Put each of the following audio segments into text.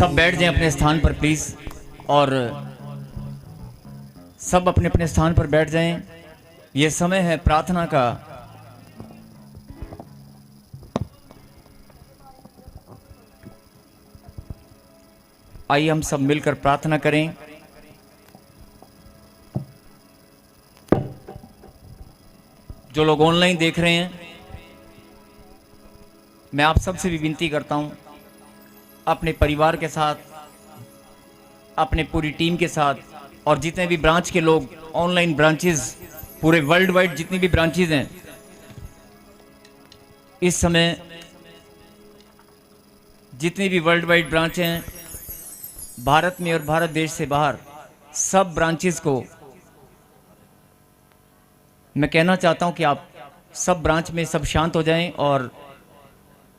सब बैठ जाएं अपने स्थान पर प्लीज, और सब अपने अपने स्थान पर बैठ जाएं। ये समय है प्रार्थना का। आइए हम सब मिलकर प्रार्थना करें। जो लोग ऑनलाइन देख रहे हैं, मैं आप सबसे भी विनती करता हूं, अपने परिवार के साथ, अपने पूरी टीम के साथ, और जितने भी ब्रांच के लोग, ऑनलाइन ब्रांचेस पूरे वर्ल्ड वाइड जितनी भी ब्रांचेस हैं, इस समय जितनी भी वर्ल्ड वाइड ब्रांच हैं भारत में और भारत देश से बाहर, सब ब्रांचेस को मैं कहना चाहता हूं कि आप सब ब्रांच में सब शांत हो जाएं और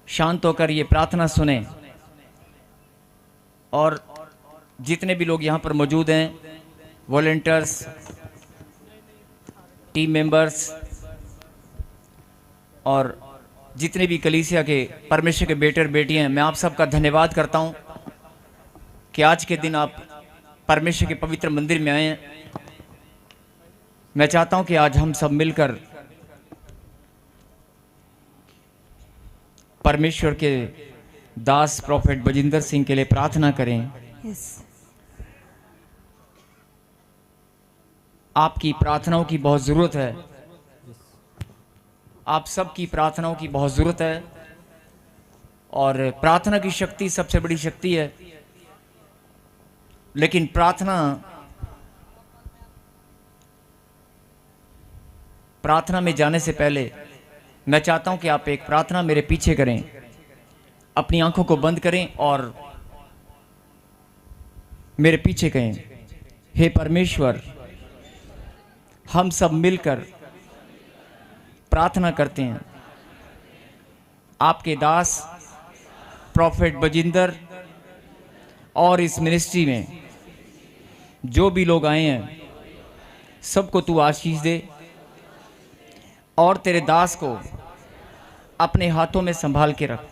शांत होकर ये प्रार्थना सुनें। और जितने भी लोग यहाँ पर मौजूद हैं, वॉलंटियर्स, टीम मेंबर्स, और जितने भी कलीसिया के परमेश्वर के बेटे और बेटियां हैं, मैं आप सबका धन्यवाद करता हूं कि आज के दिन आप परमेश्वर के पवित्र मंदिर में आए हैं। मैं चाहता हूं कि आज हम सब मिलकर परमेश्वर के दास प्रॉफेट बजिंदर सिंह के लिए प्रार्थना करें। आपकी प्रार्थनाओं की बहुत ज़रूरत है, आप सबकी प्रार्थनाओं की बहुत ज़रूरत है, और प्रार्थना की शक्ति सबसे बड़ी शक्ति है। लेकिन प्रार्थना में जाने से पहले मैं चाहता हूं कि आप एक प्रार्थना मेरे पीछे करें। अपनी आंखों को बंद करें और मेरे पीछे कहें, हे परमेश्वर, हम सब मिलकर प्रार्थना करते हैं। आपके दास प्रॉफेट बजिंदर और इस मिनिस्ट्री में जो भी लोग आए हैं, सबको तू आशीष दे, और तेरे दास को अपने हाथों में संभाल के रख।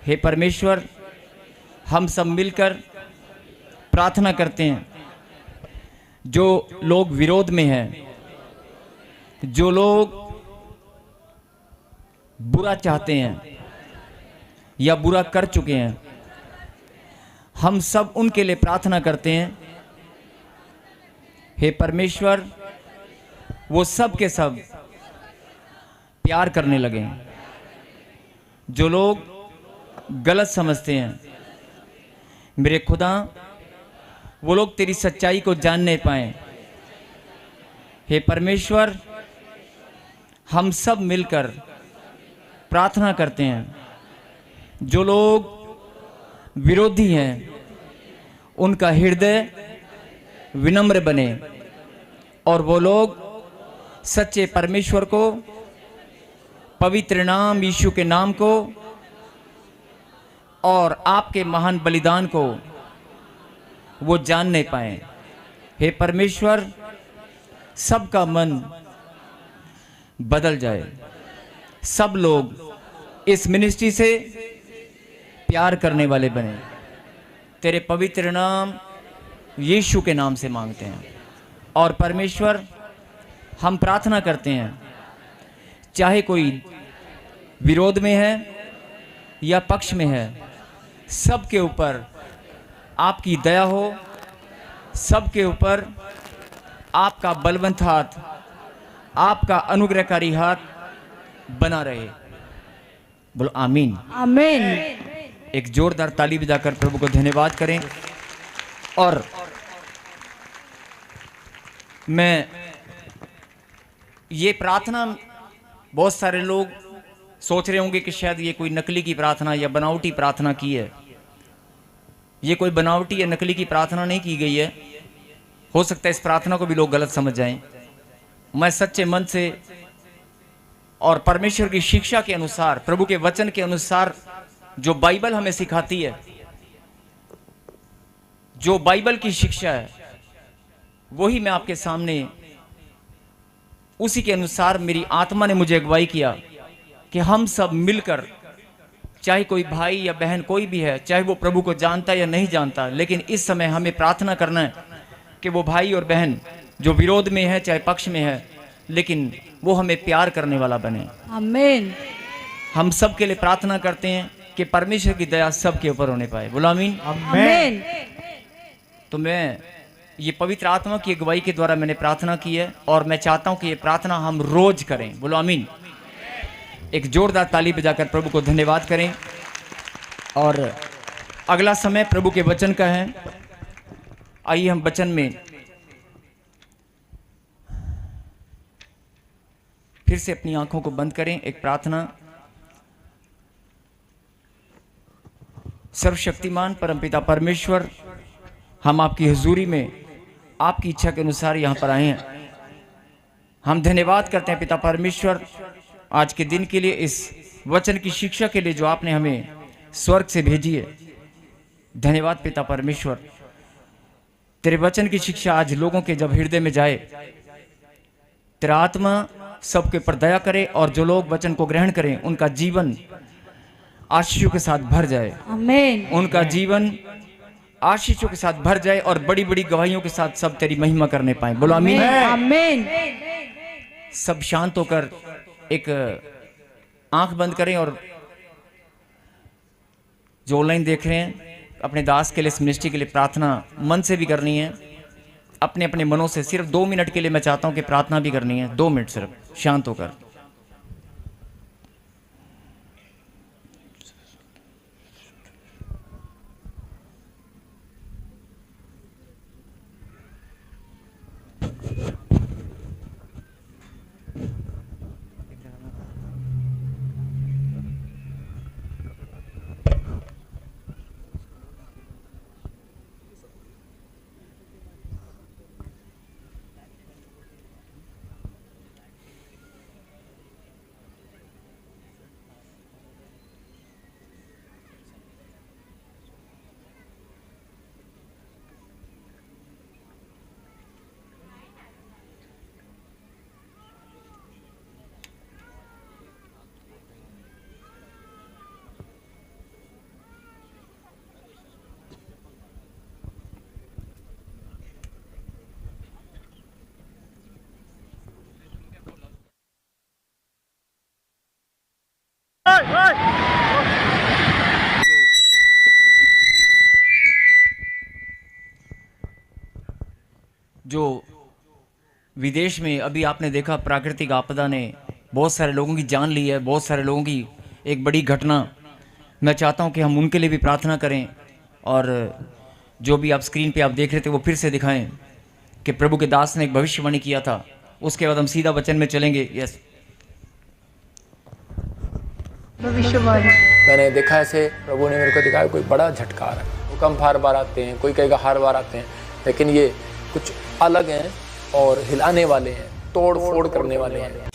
हे परमेश्वर, हम सब मिलकर प्रार्थना करते हैं। जो लोग विरोध में हैं, जो लोग बुरा चाहते हैं या बुरा कर चुके हैं, हम सब उनके लिए प्रार्थना करते हैं। हे परमेश्वर, वो सब के सब प्यार करने लगे। जो लोग गलत समझते हैं, मेरे खुदा, वो लोग तेरी सच्चाई को जान नहीं पाए। हे परमेश्वर, हम सब मिलकर प्रार्थना करते हैं। जो लोग विरोधी हैं, उनका हृदय विनम्र बने, और वो लोग सच्चे परमेश्वर को, पवित्र नाम यीशु के नाम को और आपके महान बलिदान को वो जान नहीं पाए। हे परमेश्वर, सबका मन बदल जाए, सब लोग इस मिनिस्ट्री से प्यार करने वाले बने। तेरे पवित्र नाम यीशु के नाम से मांगते हैं। और परमेश्वर, हम प्रार्थना करते हैं, चाहे कोई विरोध में है या पक्ष में है, सबके ऊपर आपकी दया हो, सबके ऊपर आपका बलवंत हाथ, आपका अनुग्रहकारी हाथ बना रहे। बोलो आमीन। आमीन। एक जोरदार ताली बजाकर प्रभु को धन्यवाद करें। और मैं ये प्रार्थना, बहुत सारे लोग सोच रहे होंगे कि शायद ये कोई नकली की प्रार्थना या बनावटी प्रार्थना की है। ये कोई बनावटी या नकली की प्रार्थना नहीं की गई है। हो सकता है इस प्रार्थना को भी लोग गलत समझ जाएं। मैं सच्चे मन से और परमेश्वर की शिक्षा के अनुसार, प्रभु के वचन के अनुसार, जो बाइबल हमें सिखाती है, जो बाइबल की शिक्षा है, वही मैं आपके सामने, उसी के अनुसार मेरी आत्मा ने मुझे अगुवाई किया कि हम सब मिलकर चाहे कोई भाई या बहन कोई भी है, चाहे वो प्रभु को जानता या नहीं जानता, लेकिन इस समय हमें प्रार्थना करना है कि वो भाई और बहन जो विरोध में है चाहे पक्ष में है, लेकिन वो हमें प्यार करने वाला बने। आमीन। हम सब के लिए प्रार्थना करते हैं कि परमेश्वर की दया सबके ऊपर होने पाए। बोलो आमीन। आमीन। तो मैं ये पवित्र आत्मा की अगुवाई के द्वारा मैंने प्रार्थना की है और मैं चाहता हूं कि ये प्रार्थना हम रोज करें। बोलो आमीन। एक जोरदार ताली बजाकर प्रभु को धन्यवाद करें। और अगला समय प्रभु के वचन का है। आइए हम वचन में फिर से अपनी आंखों को बंद करें। एक प्रार्थना। सर्वशक्तिमान परमपिता परमेश्वर, हम आपकी हुजूरी में आपकी इच्छा के अनुसार यहाँ पर आए हैं। हम धन्यवाद करते हैं पिता परमेश्वर आज के दिन के लिए, इस वचन की शिक्षा के लिए जो आपने हमें स्वर्ग से भेजी है। धन्यवाद पिता परमेश्वर, तेरे वचन की शिक्षा आज लोगों के जब हृदय में जाए, तेरा आत्मा सबके पर दया करे और जो लोग वचन को ग्रहण करें उनका जीवन आशीषों के साथ भर जाए। आमीन। उनका जीवन आशीषों के साथ भर जाए और बड़ी बड़ी गवाहियों के साथ सब तेरी महिमा करने पाए। बोलो आमीन। आमीन। सब शांत होकर एक आंख बंद करें और जो ऑनलाइन देख रहे हैं अपने दास के लिए, इस मिनिस्ट्री के लिए प्रार्थना मन से भी करनी है, अपने अपने मनों से। सिर्फ 2 मिनट के लिए मैं चाहता हूं कि प्रार्थना भी करनी है। 2 मिनट सिर्फ शांत होकर। जो विदेश में अभी आपने देखा प्राकृतिक आपदा ने बहुत सारे लोगों की जान ली है, बहुत सारे लोगों की एक बड़ी घटना। मैं चाहता हूं कि हम उनके लिए भी प्रार्थना करें और जो भी आप स्क्रीन पे आप देख रहे थे वो फिर से दिखाएं कि प्रभु के दास ने एक भविष्यवाणी किया था। उसके बाद हम सीधा वचन में चलेंगे। यस, भविष्यवाणी मैंने देखा ऐसे प्रभु ने मेरे को दिखाया कोई बड़ा झटका आ रहा है। भूकंप हर बार आते हैं, कोई कहेगा हर बार आते हैं, लेकिन ये कुछ अलग हैं और हिलाने वाले हैं, तोड़ फोड़ करने वाले हैं।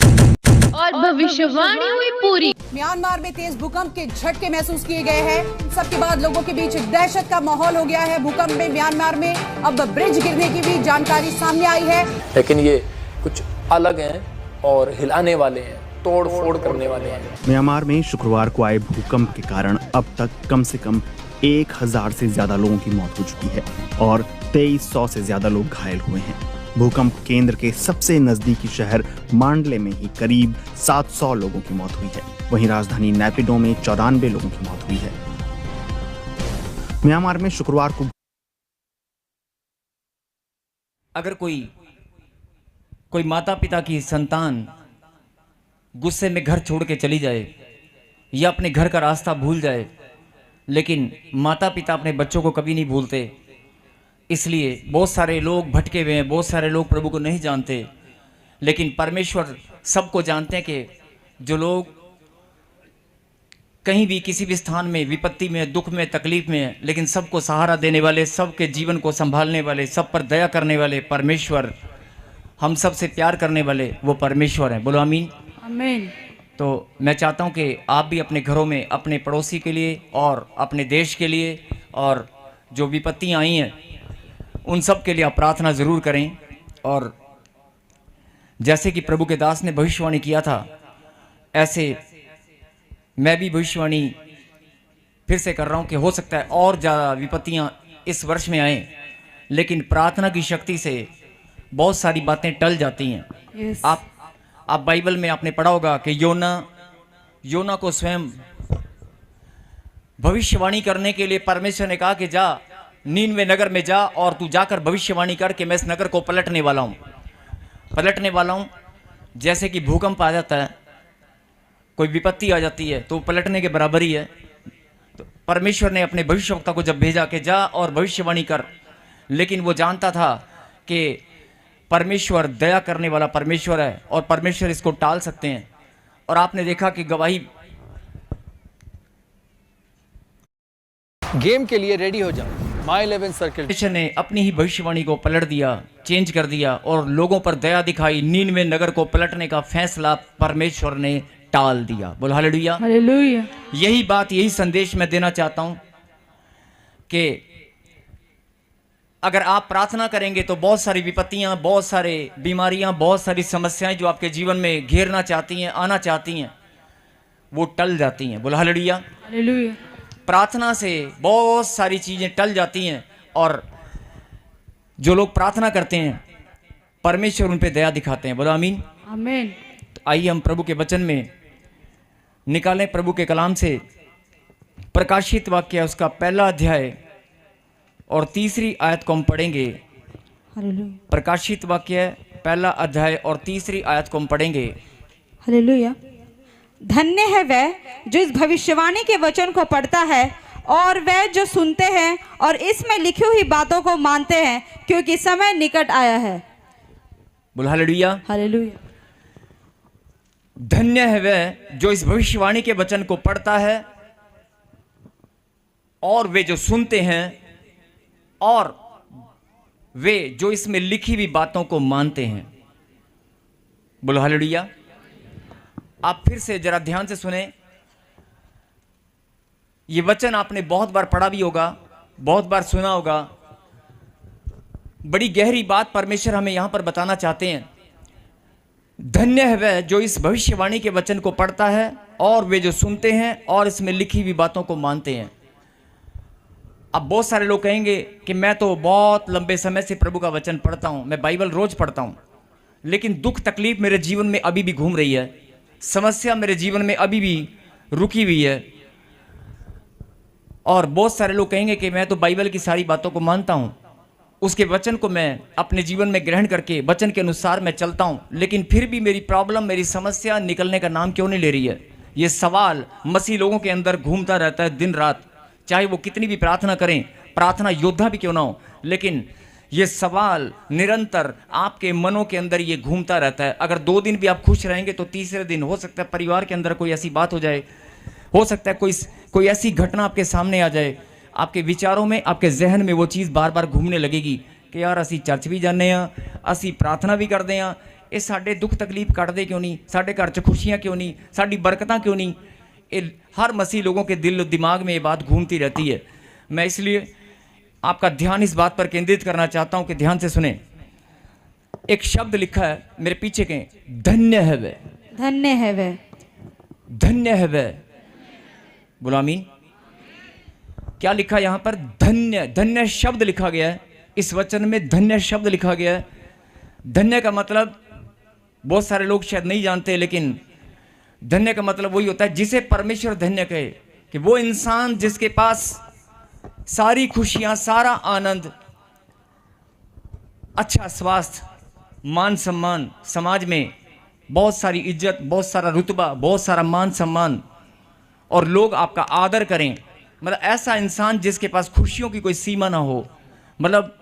और भविष्यवाणी हुई पूरी। म्यांमार में तेज भूकंप के झटके महसूस किए गए हैं। सबके बाद लोगों के बीच दहशत का माहौल हो गया है। भूकंप में म्यांमार में अब ब्रिज गिरने की भी जानकारी सामने आई है, लेकिन ये कुछ अलग हैं और हिलाने वाले हैं, तोड़ फोड़ करने वाले हैं। म्यांमार में शुक्रवार को आए भूकंप के कारण अब तक कम से कम 1000 से ज्यादा लोगों की मौत हो चुकी है और 2300 से ज्यादा लोग घायल हुए हैं। भूकंप केंद्र के सबसे नजदीकी शहर मांडले में ही करीब 700 लोगों की मौत हुई है। वहीं राजधानी नैपिडो में 94 लोगों की मौत हुई है। म्यांमार में शुक्रवार को अगर कोई माता पिता की संतान गुस्से में घर छोड़ के चली जाए या अपने घर का रास्ता भूल जाए, लेकिन माता पिता अपने बच्चों को कभी नहीं भूलते। इसलिए बहुत सारे लोग भटके हुए हैं, बहुत सारे लोग प्रभु को नहीं जानते, लेकिन परमेश्वर सबको जानते हैं कि जो लोग कहीं भी किसी भी स्थान में विपत्ति में, दुख में, तकलीफ में, लेकिन सबको सहारा देने वाले, सबके जीवन को संभालने वाले, सब पर दया करने वाले परमेश्वर, हम सब से प्यार करने वाले वो परमेश्वर हैं। बोलो आमीन। आमीन। तो मैं चाहता हूं कि आप भी अपने घरों में अपने पड़ोसी के लिए और अपने देश के लिए और जो विपत्तियां आई हैं उन सब के लिए आप प्रार्थना ज़रूर करें। और जैसे कि प्रभु के दास ने भविष्यवाणी किया था, ऐसे मैं भी भविष्यवाणी फिर से कर रहा हूँ कि हो सकता है और ज़्यादा विपत्तियाँ इस वर्ष में आए, लेकिन प्रार्थना की शक्ति से बहुत सारी बातें टल जाती हैं। Yes. आप बाइबल में आपने पढ़ा होगा कि योना को स्वयं भविष्यवाणी करने के लिए परमेश्वर ने कहा कि जा नीनवे नगर में जा और तू जाकर भविष्यवाणी कर कि मैं इस नगर को पलटने वाला हूँ। जैसे कि भूकंप आ जाता है, कोई विपत्ति आ जाती है तो पलटने के बराबर ही है। तो परमेश्वर ने अपने भविष्यवक्ता को जब भेजा कि जा और भविष्यवाणी कर, लेकिन वो जानता था कि परमेश्वर दया करने वाला परमेश्वर है और परमेश्वर इसको टाल सकते हैं। और आपने देखा कि गवाही गेम के लिए रेडी हो जाओ। माय 11 सर्किल परमेश्वर ने अपनी ही भविष्यवाणी को पलट दिया, चेंज कर दिया और लोगों पर दया दिखाई। नीनवे नगर को पलटने का फैसला परमेश्वर ने टाल दिया। बोल हालेलुया। हालेलुया। यही संदेश मैं देना चाहता हूं कि अगर आप प्रार्थना करेंगे तो बहुत सारी विपत्तियां, बहुत सारे बीमारियां, बहुत सारी समस्याएं जो आपके जीवन में घेरना चाहती हैं, आना चाहती हैं, वो टल जाती हैं। बोल हालेलुया। हालेलुया। प्रार्थना से बहुत सारी चीजें टल जाती हैं और जो लोग प्रार्थना करते हैं परमेश्वर उन पे दया दिखाते हैं। बोलो आमीन। आमीन। तो आइए हम प्रभु के वचन में निकालें, प्रभु के कलाम से प्रकाशित वाक्य उसका पहला अध्याय और तीसरी आयत को हम पढ़ेंगे। हालेलुया। प्रकाशित वाक्य पहला अध्याय और तीसरी आयत को हम पढ़ेंगे। हालेलुया। धन्य है वह जो इस भविष्यवाणी के वचन को पढ़ता है और वह जो सुनते हैं और इसमें लिखी हुई बातों को मानते हैं, क्योंकि समय निकट आया है। बोल हालेलुया। हालेलुया। धन्य है वह जो इस भविष्यवाणी के वचन को पढ़ता है और वे जो सुनते हैं और वे जो इसमें लिखी हुई बातों को मानते हैं। बोलो हालेलुया। आप फिर से जरा ध्यान से सुने। ये वचन आपने बहुत बार पढ़ा भी होगा, बहुत बार सुना होगा। बड़ी गहरी बात परमेश्वर हमें यहां पर बताना चाहते हैं। धन्य है वह जो इस भविष्यवाणी के वचन को पढ़ता है और वे जो सुनते हैं और इसमें लिखी हुई बातों को मानते हैं। अब बहुत सारे लोग कहेंगे कि मैं तो बहुत लंबे समय से प्रभु का वचन पढ़ता हूं, मैं बाइबल रोज पढ़ता हूं, लेकिन दुख तकलीफ मेरे जीवन में अभी भी घूम रही है, समस्या मेरे जीवन में अभी भी रुकी हुई है। और बहुत सारे लोग कहेंगे कि मैं तो बाइबल की सारी बातों को मानता हूं, उसके वचन को मैं अपने जीवन में ग्रहण करके वचन के अनुसार मैं चलता हूं, लेकिन फिर भी मेरी प्रॉब्लम, मेरी समस्या निकलने का नाम क्यों नहीं ले रही है। ये सवाल मसीह लोगों के अंदर घूमता रहता है दिन रात, चाहे वो कितनी भी प्रार्थना करें, प्रार्थना योद्धा भी क्यों ना हो, लेकिन ये सवाल निरंतर आपके मनों के अंदर ये घूमता रहता है। अगर 2 दिन भी आप खुश रहेंगे तो तीसरे दिन हो सकता है परिवार के अंदर कोई ऐसी बात हो जाए, हो सकता है कोई ऐसी घटना आपके सामने आ जाए, आपके विचारों में, आपके जहन में वो चीज़ बार बार घूमने लगेगी कि यार असी चर्च भी जाने हैं, असी प्रार्थना भी करते हैं, ये साढ़े दुख तकलीफ कट दे क्यों नहीं, साढ़े घर च खुशियाँ क्यों नहीं, साड़ी बरकतां क्यों नहीं। ये हर मसीह लोगों के दिल दिमाग में ये बात घूमती रहती है। मैं इसलिए आपका ध्यान इस बात पर केंद्रित करना चाहता हूं कि ध्यान से सुने। एक शब्द लिखा है मेरे पीछे के, धन्य है वह। धन्य है वह। धन्य है वह। बोलो आमीन। क्या लिखा यहां पर? धन्य। धन्य शब्द लिखा गया है इस वचन में, धन्य शब्द लिखा गया है। धन्य का मतलब बहुत सारे लोग शायद नहीं जानते, लेकिन धन्य का मतलब वही होता है जिसे परमेश्वर धन्य कहे, कि वो इंसान जिसके पास सारी खुशियां, सारा आनंद, अच्छा स्वास्थ्य, मान सम्मान, समाज में बहुत सारी इज्जत, बहुत सारा रुतबा, बहुत सारा मान सम्मान और लोग आपका आदर करें, मतलब ऐसा इंसान जिसके पास खुशियों की कोई सीमा ना हो, मतलब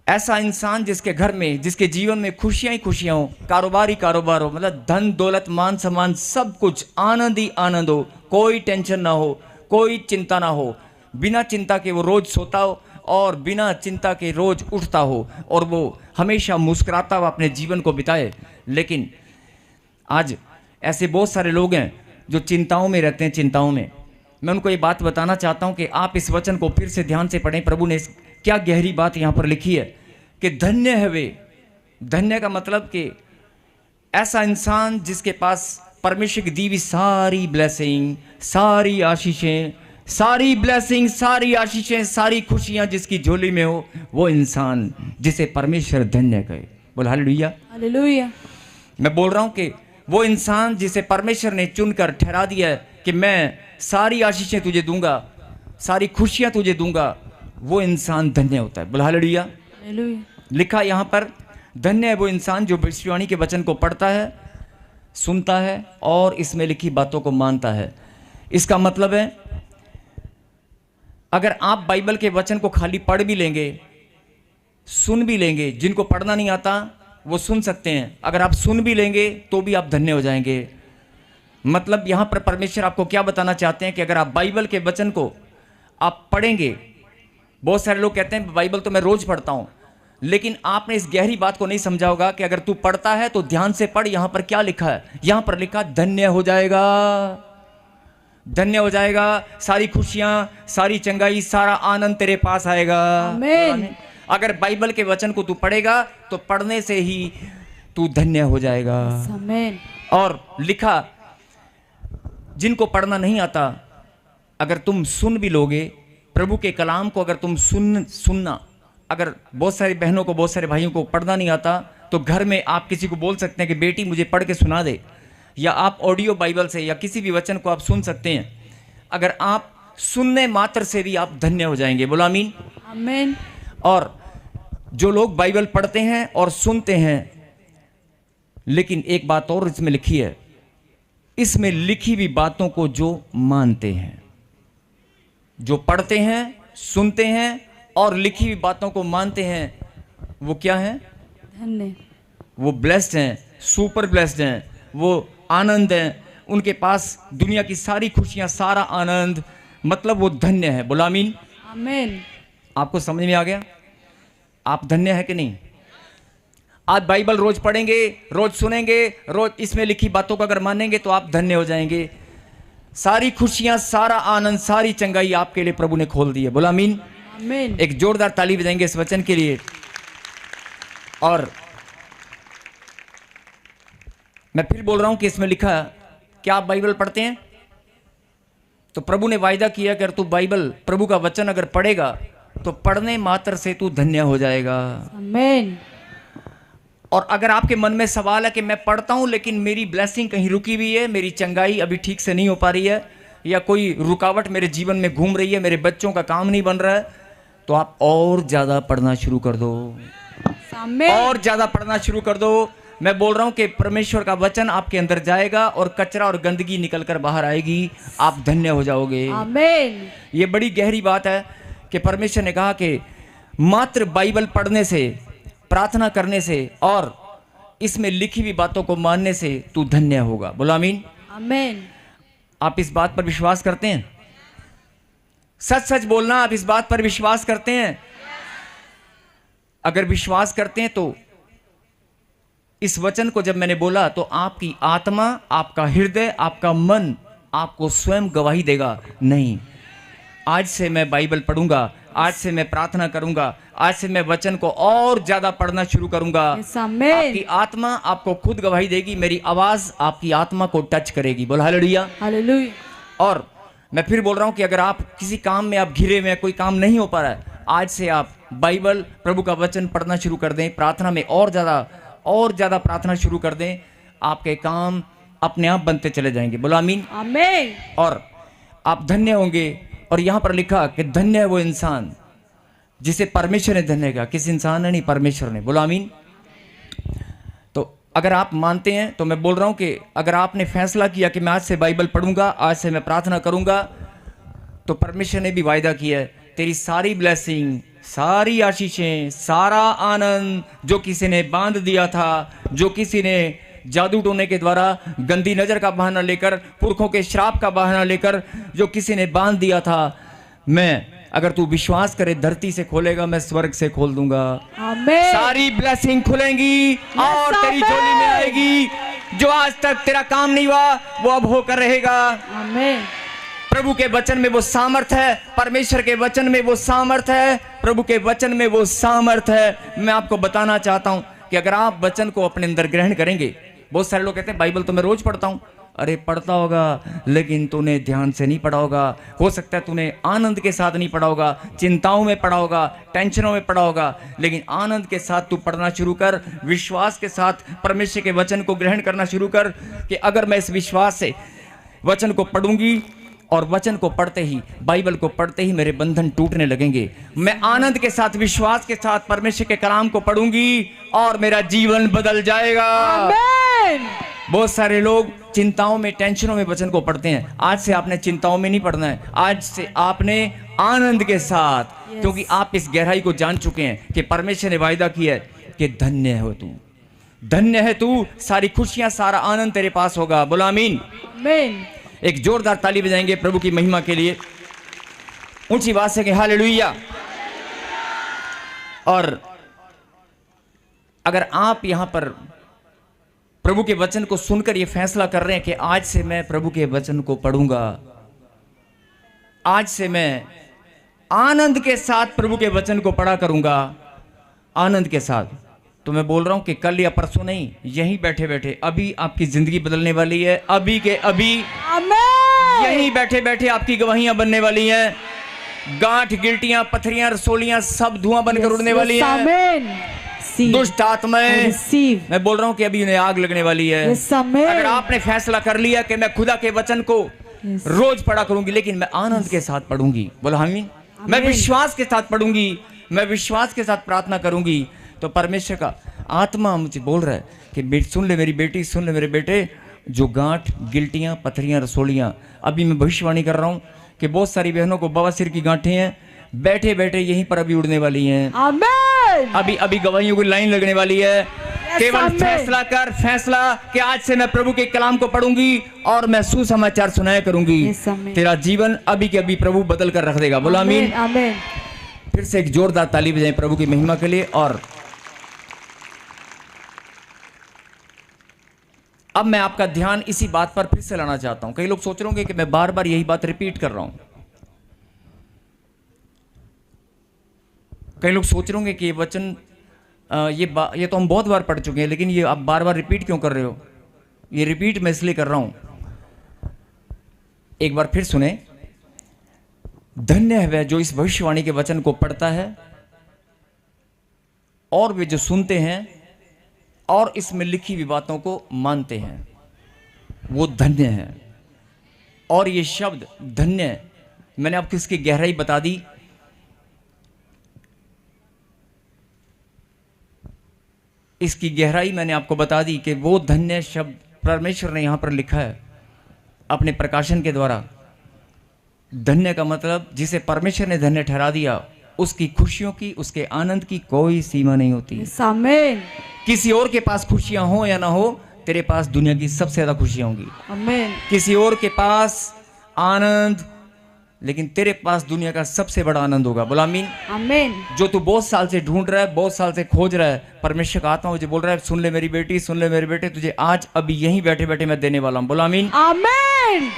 ऐसा इंसान जिसके घर में, जिसके जीवन में खुशियां ही खुशियां हो, कारोबार ही कारोबार हो, मतलब धन दौलत मान सम्मान सब कुछ आनंद ही आनंद हो, कोई टेंशन ना हो, कोई चिंता ना हो, बिना चिंता के वो रोज सोता हो और बिना चिंता के रोज उठता हो और वो हमेशा मुस्कुराता हुआ अपने जीवन को बिताए। लेकिन आज ऐसे बहुत सारे लोग हैं जो चिंताओं में रहते हैं, चिंताओं में। मैं उनको ये बात बताना चाहता हूँ कि आप इस वचन को फिर से ध्यान से पढ़ें। प्रभु ने क्या गहरी बात यहाँ पर लिखी है कि धन्य है वे। धन्य का मतलब कि ऐसा इंसान जिसके पास परमेश्वर की दी हुई सारी ब्लेसिंग, सारी आशीषें, सारी ब्लेसिंग, सारी आशीषें, सारी खुशियां जिसकी झोली में हो, वो इंसान जिसे परमेश्वर धन्य कहे। बोल हालेलुया। हालेलुया। मैं बोल रहा हूं कि वो इंसान जिसे परमेश्वर ने चुनकर ठहरा दिया है कि मैं सारी आशीषें तुझे दूंगा, सारी खुशियां तुझे दूंगा, वो इंसान धन्य होता है। बोल हालेलुया। हालेलुया। लिखा यहां पर, धन्य है वो इंसान जो भविष्यवाणी के वचन को पढ़ता है, सुनता है और इसमें लिखी बातों को मानता है। इसका मतलब है अगर आप बाइबल के वचन को खाली पढ़ भी लेंगे, सुन भी लेंगे, जिनको पढ़ना नहीं आता वो सुन सकते हैं, अगर आप सुन भी लेंगे तो भी आप धन्य हो जाएंगे। मतलब यहां पर परमेश्वर आपको क्या बताना चाहते हैं कि अगर आप बाइबल के वचन को आप पढ़ेंगे, बहुत सारे लोग कहते हैं बाइबल तो मैं रोज पढ़ता हूं, लेकिन आपने इस गहरी बात को नहीं समझा होगा कि अगर तू पढ़ता है तो ध्यान से पढ़। यहां पर क्या लिखा है? यहां पर लिखा धन्य हो जाएगा, धन्य हो जाएगा, सारी खुशियां, सारी चंगाई, सारा आनंद तेरे पास आएगा। आमीन। अगर बाइबल के वचन को तू पढ़ेगा तो पढ़ने से ही तू धन्य हो जाएगा। आमीन। और लिखा जिनको पढ़ना नहीं आता, अगर तुम सुन भी लोगे प्रभु के कलाम को, अगर तुम सुनना, अगर बहुत सारी बहनों को, बहुत सारे भाइयों को पढ़ना नहीं आता तो घर में आप किसी को बोल सकते हैं कि बेटी मुझे पढ़ के सुना दे, या आप ऑडियो बाइबल से या किसी भी वचन को आप सुन सकते हैं। अगर आप सुनने मात्र से भी आप धन्य हो जाएंगे। बोलो आमीन। आमीन। और जो लोग बाइबल पढ़ते हैं और सुनते हैं, लेकिन एक बात और इसमें लिखी है, इसमें लिखी हुई बातों को जो मानते हैं, जो पढ़ते हैं, सुनते हैं और लिखी हुई बातों को मानते हैं, वो क्या है? धन्य। वो ब्लेस्ड हैं, सुपर ब्लेस्ड हैं, वो आनंद हैं, उनके पास दुनिया की सारी खुशियां, सारा आनंद, मतलब वो धन्य है। बोला आमीन। आमीन। आपको समझ में आ गया? आप धन्य है कि नहीं? आज बाइबल रोज पढ़ेंगे, रोज सुनेंगे, रोज इसमें लिखी बातों को अगर मानेंगे तो आप धन्य हो जाएंगे। सारी खुशियां, सारा आनंद, सारी चंगाई आपके लिए प्रभु ने खोल दी है। बोला आमीन। आमीन। एक जोरदार ताली बजाएंगे इस वचन के लिए। और मैं फिर बोल रहा हूं कि इसमें लिखा, क्या आप बाइबल पढ़ते हैं? तो प्रभु ने वायदा किया कि अगर तू बाइबल, प्रभु का वचन अगर पढ़ेगा तो पढ़ने मात्र से तू धन्य हो जाएगा। आमीन। और अगर आपके मन में सवाल है कि मैं पढ़ता हूं लेकिन मेरी ब्लेसिंग कहीं रुकी हुई है, मेरी चंगाई अभी ठीक से नहीं हो पा रही है, या कोई रुकावट मेरे जीवन में घूम रही है, मेरे बच्चों का काम नहीं बन रहा है, तो आप और ज्यादा पढ़ना शुरू कर दो, आमीन। और ज्यादा पढ़ना शुरू कर दो। मैं बोल रहा हूं कि परमेश्वर का वचन आपके अंदर जाएगा और कचरा और गंदगी निकलकर बाहर आएगी, आप धन्य हो जाओगे। आमीन। ये बड़ी गहरी बात है कि परमेश्वर ने कहा कि मात्र बाइबल पढ़ने से, प्रार्थना करने से और इसमें लिखी हुई बातों को मानने से तू धन्य होगा। बोलो आमीन। आमीन। आप इस बात पर विश्वास करते हैं? सच सच बोलना, आप इस बात पर विश्वास करते हैं? अगर विश्वास करते हैं तो इस वचन को जब मैंने बोला तो आपकी आत्मा, आपका हृदय, आपका मन आपको स्वयं गवाही देगा, नहीं आज से मैं बाइबल पढ़ूंगा, आज से मैं प्रार्थना करूंगा, आज से मैं वचन को और ज्यादा पढ़ना शुरू करूंगा। आमीन। आपकी आत्मा आपको खुद गवाही देगी, मेरी आवाज आपकी आत्मा को टच करेगी। बोल हालेलुया। हालेलुया। और मैं फिर बोल रहा हूं कि अगर आप किसी काम में आप घिरे हुए, कोई काम नहीं हो पा रहा है, आज से आप बाइबल, प्रभु का वचन पढ़ना शुरू कर दें, प्रार्थना में और ज्यादा प्रार्थना शुरू कर दें, आपके काम अपने आप बनते चले जाएंगे। बोलो आमीन। आमीन। और आप धन्य होंगे। और यहां पर लिखा कि धन्य है वो इंसान जिसे परमेश्वर ने धन्य किया, किस इंसान ने नहीं, परमेश्वर ने। बोलो आमीन। तो अगर आप मानते हैं तो मैं बोल रहा हूं कि अगर आपने फैसला किया कि मैं आज से बाइबल पढ़ूंगा, आज से मैं प्रार्थना करूंगा, तो परमेश्वर ने भी वायदा किया है तेरी सारी ब्लेसिंग, सारी आशीषें, सारा आनंद जो किसी ने बांध दिया था, जो किसी ने जादू टोने के द्वारा, गंदी नजर का बहाना लेकर, पुरखों के श्राप का बहाना लेकर जो किसी ने बांध दिया था, मैं, अगर तू विश्वास करे, धरती से खोलेगा, मैं स्वर्ग से खोल दूंगा। आमीन। सारी ब्लेसिंग खुलेंगी और तेरी झोली में आएगी। जो आज तक तेरा काम नहीं हुआ वो अब होकर रहेगा। आमीन। प्रभु के वचन में वो सामर्थ है, परमेश्वर के वचन में वो सामर्थ है, प्रभु के वचन में वो सामर्थ है। मैं आपको बताना चाहता हूं कि अगर आप वचन को अपने अंदर ग्रहण करेंगे, बहुत सारे लोग कहते हैं बाइबल तो मैं रोज पढ़ता हूं, अरे पढ़ता होगा लेकिन तूने ध्यान से नहीं पढ़ा होगा। हो सकता है तूने आनंद के साथ नहीं पढ़ा होगा, चिंताओं में पढ़ा होगा, टेंशनों में पढ़ा होगा, लेकिन आनंद के साथ तू पढ़ना शुरू कर, विश्वास के साथ परमेश्वर के वचन को ग्रहण करना शुरू कर कि अगर मैं इस विश्वास से वचन को पढ़ूंगी और वचन को पढ़ते ही, बाइबल को पढ़ते ही मेरे बंधन टूटने लगेंगे। मैं आनंद के साथ, विश्वास के साथ परमेश्वर के कलाम को पढ़ूंगी और मेरा जीवन बदल जाएगा। आमेन। बहुत सारे लोग चिंताओं में, टेंशनों में वचन को पढ़ते हैं। आज से आपने चिंताओं में नहीं पढ़ना है, आज से आपने आनंद के साथ, क्योंकि आप इस गहराई को जान चुके हैं कि परमेश्वर ने वायदा किया है कि धन्य हो तू, धन्य है तू, सारी खुशियां, सारा आनंद तेरे पास होगा। बोलो आमीन। आमेन। एक जोरदार ताली बजाएंगे प्रभु की महिमा के लिए, ऊंची आवाज से कि हालेलुया। और अगर आप यहां पर प्रभु के वचन को सुनकर ये फैसला कर रहे हैं कि आज से मैं प्रभु के वचन को पढ़ूंगा, आज से मैं आनंद के साथ प्रभु के वचन को पढ़ा करूंगा, आनंद के साथ, तो मैं बोल रहा हूं कि कल या परसों नहीं, यहीं बैठे बैठे अभी आपकी जिंदगी बदलने वाली है। अभी के अभी आमेन। यहीं बैठे बैठे आपकी गवाहियां बनने वाली हैं। गांठ, गिल्टियां, पथरियां, रसोलियां सब धुआं बनकर उड़ने वाली हैं। आमेन। दुष्ट आत्माएं, रिसीव। मैं बोल रहा हूं कि अभी उन्हें आग लगने वाली है। आमेन। अगर आपने फैसला कर लिया कि मैं खुदा के वचन को रोज पढ़ा करूंगी, लेकिन मैं आनंद के साथ पढ़ूंगी, बोलो आमीन। मैं विश्वास के साथ पढ़ूंगी, मैं विश्वास के साथ प्रार्थना करूंगी, तो परमेश्वर का आत्मा मुझे बोल रहा है कि सुन ले मेरी बेटी, सुन ले मेरे बेटे, जो गांठ, गिल्टियां, पथरियां, रसोलियां, अभी मैं भविष्यवाणी कर रहा हूं कि बहुत सारी बहनों को बवासीर की गांठें हैं, बैठे बैठे यहीं पर अभी उड़ने वाली हैं। आमेन। अभी अभी गवाहियों की लाइन लगने वाली है। केवल आमेन। फैसला कर, फैसला कि आज से मैं प्रभु के कलाम को पढ़ूंगी और मैं सुसमाचार सुनाया करूंगी। आमेन। तेरा जीवन अभी के अभी प्रभु बदल कर रख देगा। बोलो आमीन। आमेन। फिर से एक जोरदार ताली बजाएं प्रभु की महिमा के लिए। और अब मैं आपका ध्यान इसी बात पर फिर से लाना चाहता हूं। कई लोग सोच रहे होंगे कि मैं बार बार यही बात रिपीट कर रहा हूं। कई लोग सोच रहे होंगे कि ये वचन ये तो हम बहुत बार पढ़ चुके हैं, लेकिन ये आप बार बार रिपीट क्यों कर रहे हो? ये रिपीट मैं इसलिए कर रहा हूं, एक बार फिर सुने। धन्य है वह जो इस भविष्यवाणी के वचन को पढ़ता है और वे जो सुनते हैं और इसमें लिखी हुई बातों को मानते हैं, वो धन्य है। और ये शब्द धन्य, मैंने आपको इसकी गहराई बता दी। इसकी गहराई मैंने आपको बता दी कि वो धन्य शब्द परमेश्वर ने यहां पर लिखा है अपने प्रकाशन के द्वारा। धन्य का मतलब जिसे परमेश्वर ने धन्य ठहरा दिया, उसकी खुशियों की, उसके आनंद की कोई सीमा नहीं होती। आमेन। किसी और के पास खुशियां हो या ना हो, तेरे पास दुनिया की सबसे ज्यादा खुशियां होंगी। आमेन। किसी और के पास आनंद, लेकिन तेरे पास दुनिया का सबसे बड़ा आनंद होगा। बोला आमीन। आमेन। जो तू बहुत साल से ढूंढ रहा है, बहुत साल से खोज रहा है, परमेश्वर का आत्मा मुझे बोल रहा है, सुन ले मेरी बेटी, सुन ले मेरे बेटे, तुझे आज अभी यहीं बैठे बैठे मैं देने वाला हूं। बोला आमीन। आमेन।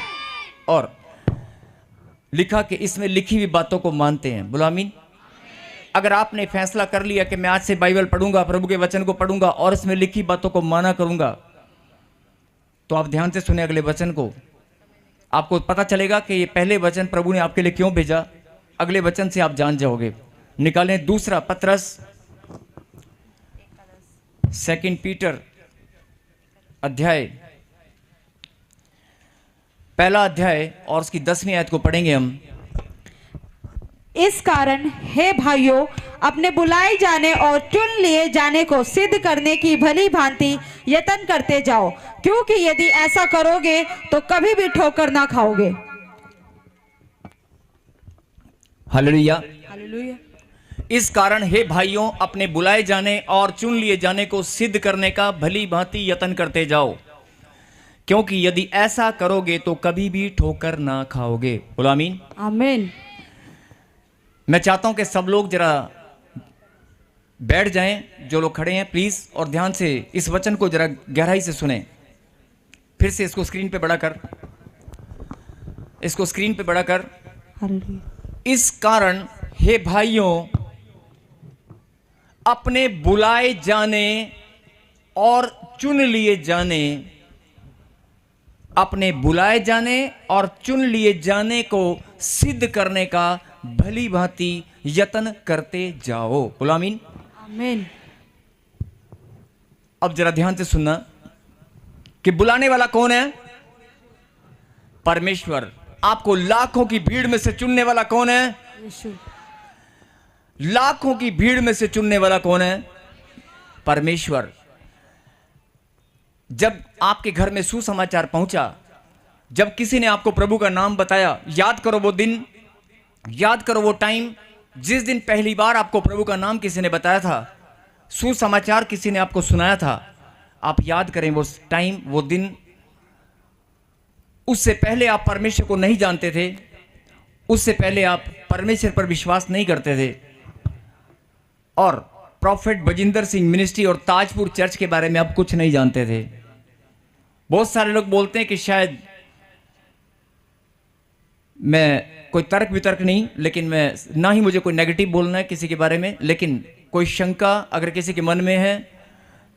और लिखा कि इसमें लिखी हुई बातों को मानते हैं। बोला आमीन। अगर आपने फैसला कर लिया कि मैं आज से बाइबल पढ़ूंगा, प्रभु के वचन को पढ़ूंगा और इसमें लिखी बातों को माना करूंगा, तो आप ध्यान से सुने अगले वचन को। आपको पता चलेगा कि ये पहले वचन प्रभु ने आपके लिए क्यों भेजा। अगले वचन से आप जान जाओगे। निकालें दूसरा पत्रस, 2 पीटर अध्याय, पहला अध्याय और उसकी 10वीं आयत को पढ़ेंगे हम। इस कारण हे भाइयों, अपने बुलाए जाने और चुन लिए जाने को सिद्ध करने की भली भांति यत्न करते जाओ, क्योंकि यदि ऐसा करोगे तो कभी भी ठोकर ना खाओगे। हालेलुया। हालेलुया। इस कारण हे भाइयों, अपने बुलाए जाने और चुन लिए जाने को सिद्ध करने का भली भांति यत्न करते जाओ, क्योंकि यदि ऐसा करोगे तो कभी भी ठोकर ना खाओगे। बोलो आमीन। आमेन। मैं चाहता हूं कि सब लोग जरा बैठ जाएं, जो लोग खड़े हैं प्लीज, और ध्यान से इस वचन को जरा गहराई से सुने। फिर से इसको स्क्रीन पे बड़ा कर, इसको स्क्रीन पे बड़ा कर। हालेलुया। इस कारण हे भाइयों, अपने बुलाए जाने और चुन लिए जाने अपने बुलाए जाने और चुन लिए जाने को सिद्ध करने का भली भांति यत्न करते जाओ। बोलो आमीन। आमीन। अब जरा ध्यान से सुनना कि बुलाने वाला कौन है? परमेश्वर। आपको लाखों की भीड़ में से चुनने वाला कौन है? यीशु। लाखों की भीड़ में से चुनने वाला कौन है? परमेश्वर। जब आपके घर में सुसमाचार पहुंचा, जब किसी ने आपको प्रभु का नाम बताया, याद करो वो दिन, याद करो वो टाइम जिस दिन पहली बार आपको प्रभु का नाम किसी ने बताया था, सुसमाचार किसी ने आपको सुनाया था। आप याद करें वो टाइम, वो दिन। उससे पहले आप परमेश्वर को नहीं जानते थे, उससे पहले आप परमेश्वर पर विश्वास नहीं करते थे, और प्रॉफेट बजिंदर सिंह मिनिस्ट्री और ताजपुर चर्च के बारे में आप कुछ नहीं जानते थे। बहुत सारे लोग बोलते हैं कि शायद, मैं कोई तर्क वितर्क नहीं, लेकिन मैं ना ही मुझे कोई नेगेटिव बोलना है किसी के बारे में, लेकिन कोई शंका अगर किसी के मन में है,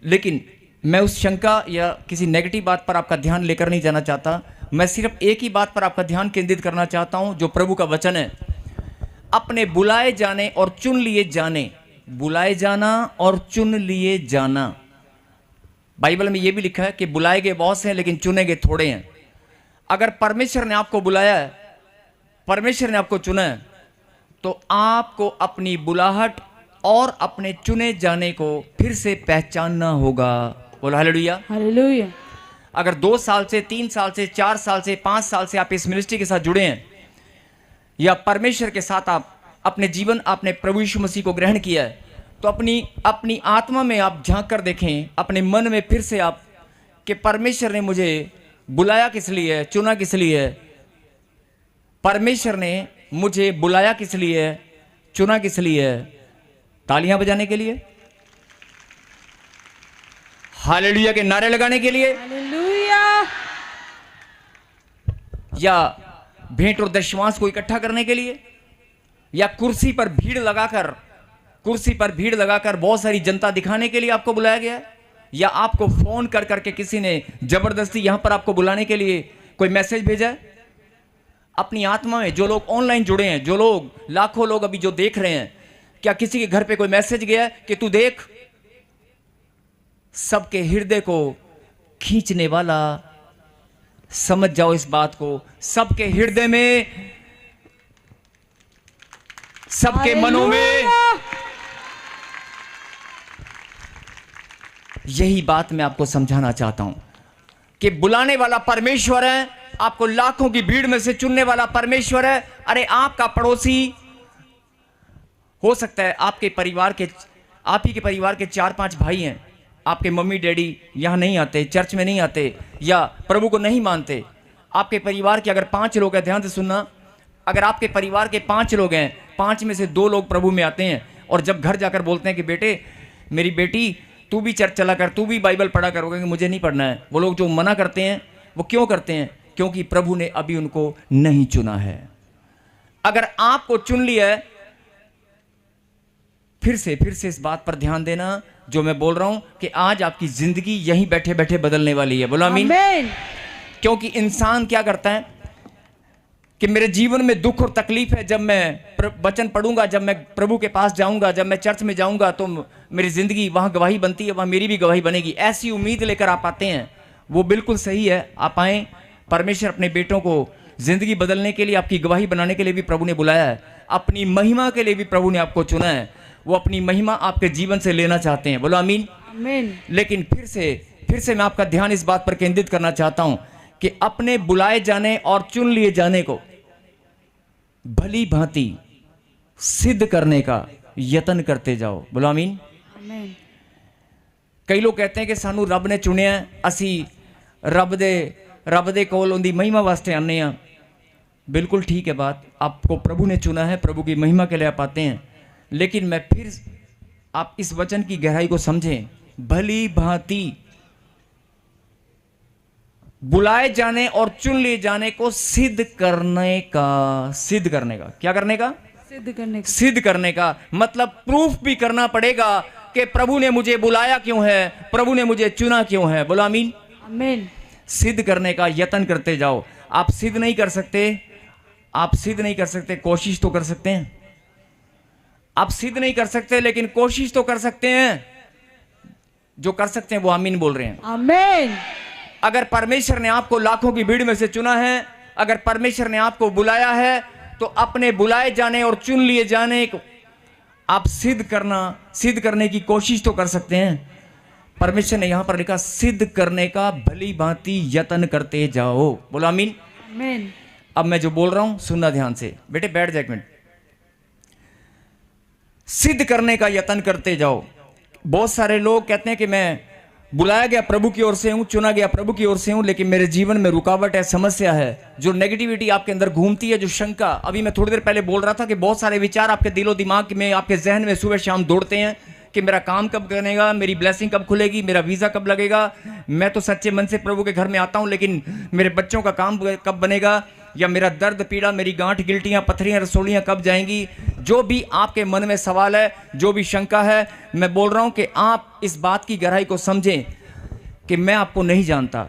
लेकिन मैं उस शंका या किसी नेगेटिव बात पर आपका ध्यान लेकर नहीं जाना चाहता। मैं सिर्फ एक ही बात पर आपका ध्यान केंद्रित करना चाहता हूं, जो प्रभु का वचन है। अपने बुलाए जाने और चुन लिए जाने, बुलाए जाना और चुन लिए जाना। बाइबल में यह भी लिखा है कि बुलाए गए बहुत से हैं लेकिन चुने गए थोड़े हैं। अगर परमेश्वर ने आपको बुलाया है, परमेश्वर ने आपको चुना है, तो आपको अपनी बुलाहट और अपने चुने जाने को फिर से पहचानना होगा। बोलो हालेलुया। हालेलुया। अगर 2 साल से, 3 साल से, 4 साल से, 5 साल से आप इस मिनिस्ट्री के साथ जुड़े हैं, या परमेश्वर के साथ आप अपने जीवन, आपने प्रभु यीशु मसीह को ग्रहण किया है, तो अपनी आत्मा में आप झांक कर देखें, अपने मन में फिर से आप, कि परमेश्वर ने मुझे बुलाया किस लिए है, चुना किस लिए है। परमेश्वर ने मुझे बुलाया किस लिए है, चुना किस लिए है? तालियां बजाने के लिए, हालेलुया के नारे लगाने के लिए, हालेलुया। या भेंट और दशमांश को इकट्ठा करने के लिए, या कुर्सी पर भीड़ लगाकर बहुत सारी जनता दिखाने के लिए आपको बुलाया गया है, या आपको फोन कर करके किसी ने जबरदस्ती यहां पर आपको बुलाने के लिए कोई मैसेज भेजा है? अपनी आत्मा में जो लोग ऑनलाइन जुड़े हैं, जो लोग, लाखों लोग अभी जो देख रहे हैं, क्या किसी के घर पे कोई मैसेज गया है कि तू देख? सबके हृदय को खींचने वाला, समझ जाओ इस बात को, सबके हृदय में, सबके मनों में, यही बात मैं आपको समझाना चाहता हूं कि बुलाने वाला परमेश्वर है, आपको लाखों की भीड़ में से चुनने वाला परमेश्वर है। अरे आपका पड़ोसी हो सकता है, आपके परिवार के, आप ही के परिवार के 4-5 भाई हैं, आपके मम्मी डैडी यहां नहीं आते, चर्च में नहीं आते, या प्रभु को नहीं मानते। आपके परिवार के अगर 5 लोग हैं, ध्यान से सुनना, अगर आपके परिवार के 5 लोग हैं, 5 में से 2 लोग प्रभु में आते हैं, और जब घर जाकर बोलते हैं कि बेटे, मेरी बेटी, तू भी चर्च चला कर, तू भी बाइबल पढ़ा कर, कि मुझे नहीं पढ़ना है, वो लोग जो मना करते हैं, वो क्यों करते हैं? क्योंकि प्रभु ने अभी उनको नहीं चुना है। अगर आपको चुन लिया है, फिर से इस बात पर ध्यान देना जो मैं बोल रहा हूं, कि आज आपकी जिंदगी यहीं बैठे बैठे बदलने वाली है। बोलो आमीन। आमीन। क्योंकि इंसान क्या करता है कि मेरे जीवन में दुख और तकलीफ है, जब मैं वचन पढ़ूंगा, जब मैं प्रभु के पास जाऊंगा, जब मैं चर्च में जाऊंगा, तो मेरी जिंदगी वहां गवाही बनती है, वहां मेरी भी गवाही बनेगी। ऐसी उम्मीद लेकर आप आते हैं, वो बिल्कुल सही है, आप आए। परमेश्वर अपने बेटों को जिंदगी बदलने के लिए, आपकी गवाही बनाने के लिए भी प्रभु ने बुलाया है, अपनी महिमा के लिए भी प्रभु ने आपको चुना है। वो अपनी महिमा आपके जीवन से लेना चाहते हैं। बोलो आमीन। आमीन। लेकिन फिर से मैं आपका ध्यान इस बात पर केंद्रित करना चाहता हूं कि अपने बुलाए जाने और चुन लिए जाने को भली भांति सिद्ध करने का यत्न करते जाओ। बोलो आमीन। आमीन। कई लोग कहते हैं कि सानू रब ने चुनिया, असी रब दे कोल उनकी महिमा वास्ते आने हैं। बिल्कुल ठीक है बात, आपको प्रभु ने चुना है, प्रभु की महिमा के लिए आप आते हैं। लेकिन मैं फिर, आप इस वचन की गहराई को समझें, भली भांति बुलाए जाने और चुन लिए जाने को सिद्ध करने का, क्या करने का? सिद्ध करने का मतलब प्रूफ भी करना पड़ेगा कि प्रभु ने मुझे बुलाया क्यों है, प्रभु ने मुझे चुना क्यों है। बोलो आमीन। आमीन। सिद्ध करने का यत्न करते जाओ। आप सिद्ध नहीं कर सकते, आप सिद्ध नहीं कर सकते, कोशिश तो कर सकते हैं। आप सिद्ध नहीं कर सकते लेकिन कोशिश तो कर सकते हैं। जो कर सकते हैं वो आमीन बोल रहे हैं। आमीन। अगर परमेश्वर ने आपको लाखों की भीड़ में से चुना है, अगर परमेश्वर ने आपको बुलाया है, तो अपने बुलाए जाने और चुन लिए जाने को आप सिद्ध करने की कोशिश तो कर सकते हैं। परमेश्वर ने यहां पर लिखा सिद्ध करने का भली भांति यत्न करते जाओ। बोलो आमीन। आमीन। अब मैं जो बोल रहा हूं सुनना ध्यान से। बेटे बैठ जा एक मिनट। सिद्ध करने का यत्न करते जाओ। बहुत सारे लोग कहते हैं कि मैं बुलाया गया प्रभु की ओर से हूं, चुना गया प्रभु की ओर से हूं, लेकिन मेरे जीवन में रुकावट है, समस्या है, जो नेगेटिविटी आपके अंदर घूमती है, जो शंका। अभी मैं थोड़ी देर पहले बोल रहा था कि बहुत सारे विचार आपके दिलो दिमाग में, आपके जहन में सुबह शाम दौड़ते हैं कि मेरा काम कब बनेगा, मेरी ब्लेसिंग कब खुलेगी, मेरा वीज़ा कब लगेगा। मैं तो सच्चे मन से प्रभु के घर में आता हूं, लेकिन मेरे बच्चों का काम कब बनेगा, या मेरा दर्द पीड़ा, मेरी गांठ गिल्टियां पत्थरियां रसोलियां कब जाएंगी। जो भी आपके मन में सवाल है, जो भी शंका है, मैं बोल रहा हूं कि आप इस बात की गहराई को समझें कि मैं आपको नहीं जानता,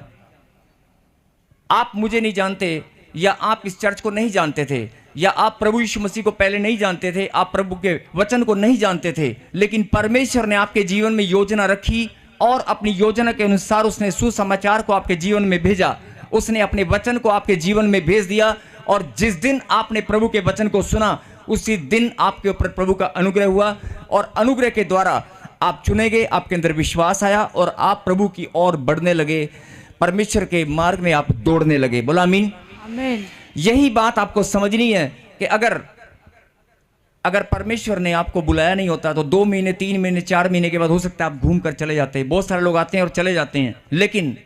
आप मुझे नहीं जानते, या आप इस चर्च को नहीं जानते थे, या आप प्रभु यीशु मसीह को पहले नहीं जानते थे, आप प्रभु के वचन को नहीं जानते थे, लेकिन परमेश्वर ने आपके जीवन में योजना रखी और अपनी योजना के अनुसार उसने सुसमाचार को आपके जीवन में भेजा। उसने अपने वचन को आपके जीवन में भेज दिया, और जिस दिन आपने प्रभु के वचन को सुना उसी दिन आपके ऊपर प्रभु का अनुग्रह हुआ, और अनुग्रह के द्वारा आप चुने गए, आपके अंदर विश्वास आया और आप प्रभु की ओर बढ़ने लगे, परमेश्वर के मार्ग में आप दौड़ने लगे। बोला आमीन। आमीन। यही बात आपको समझनी है कि अगर परमेश्वर ने आपको बुलाया नहीं होता तो 2 महीने 3 महीने 4 महीने के बाद हो सकता है आप घूम कर चले जाते हैं। बहुत सारे लोग आते हैं और चले जाते हैं, लेकिन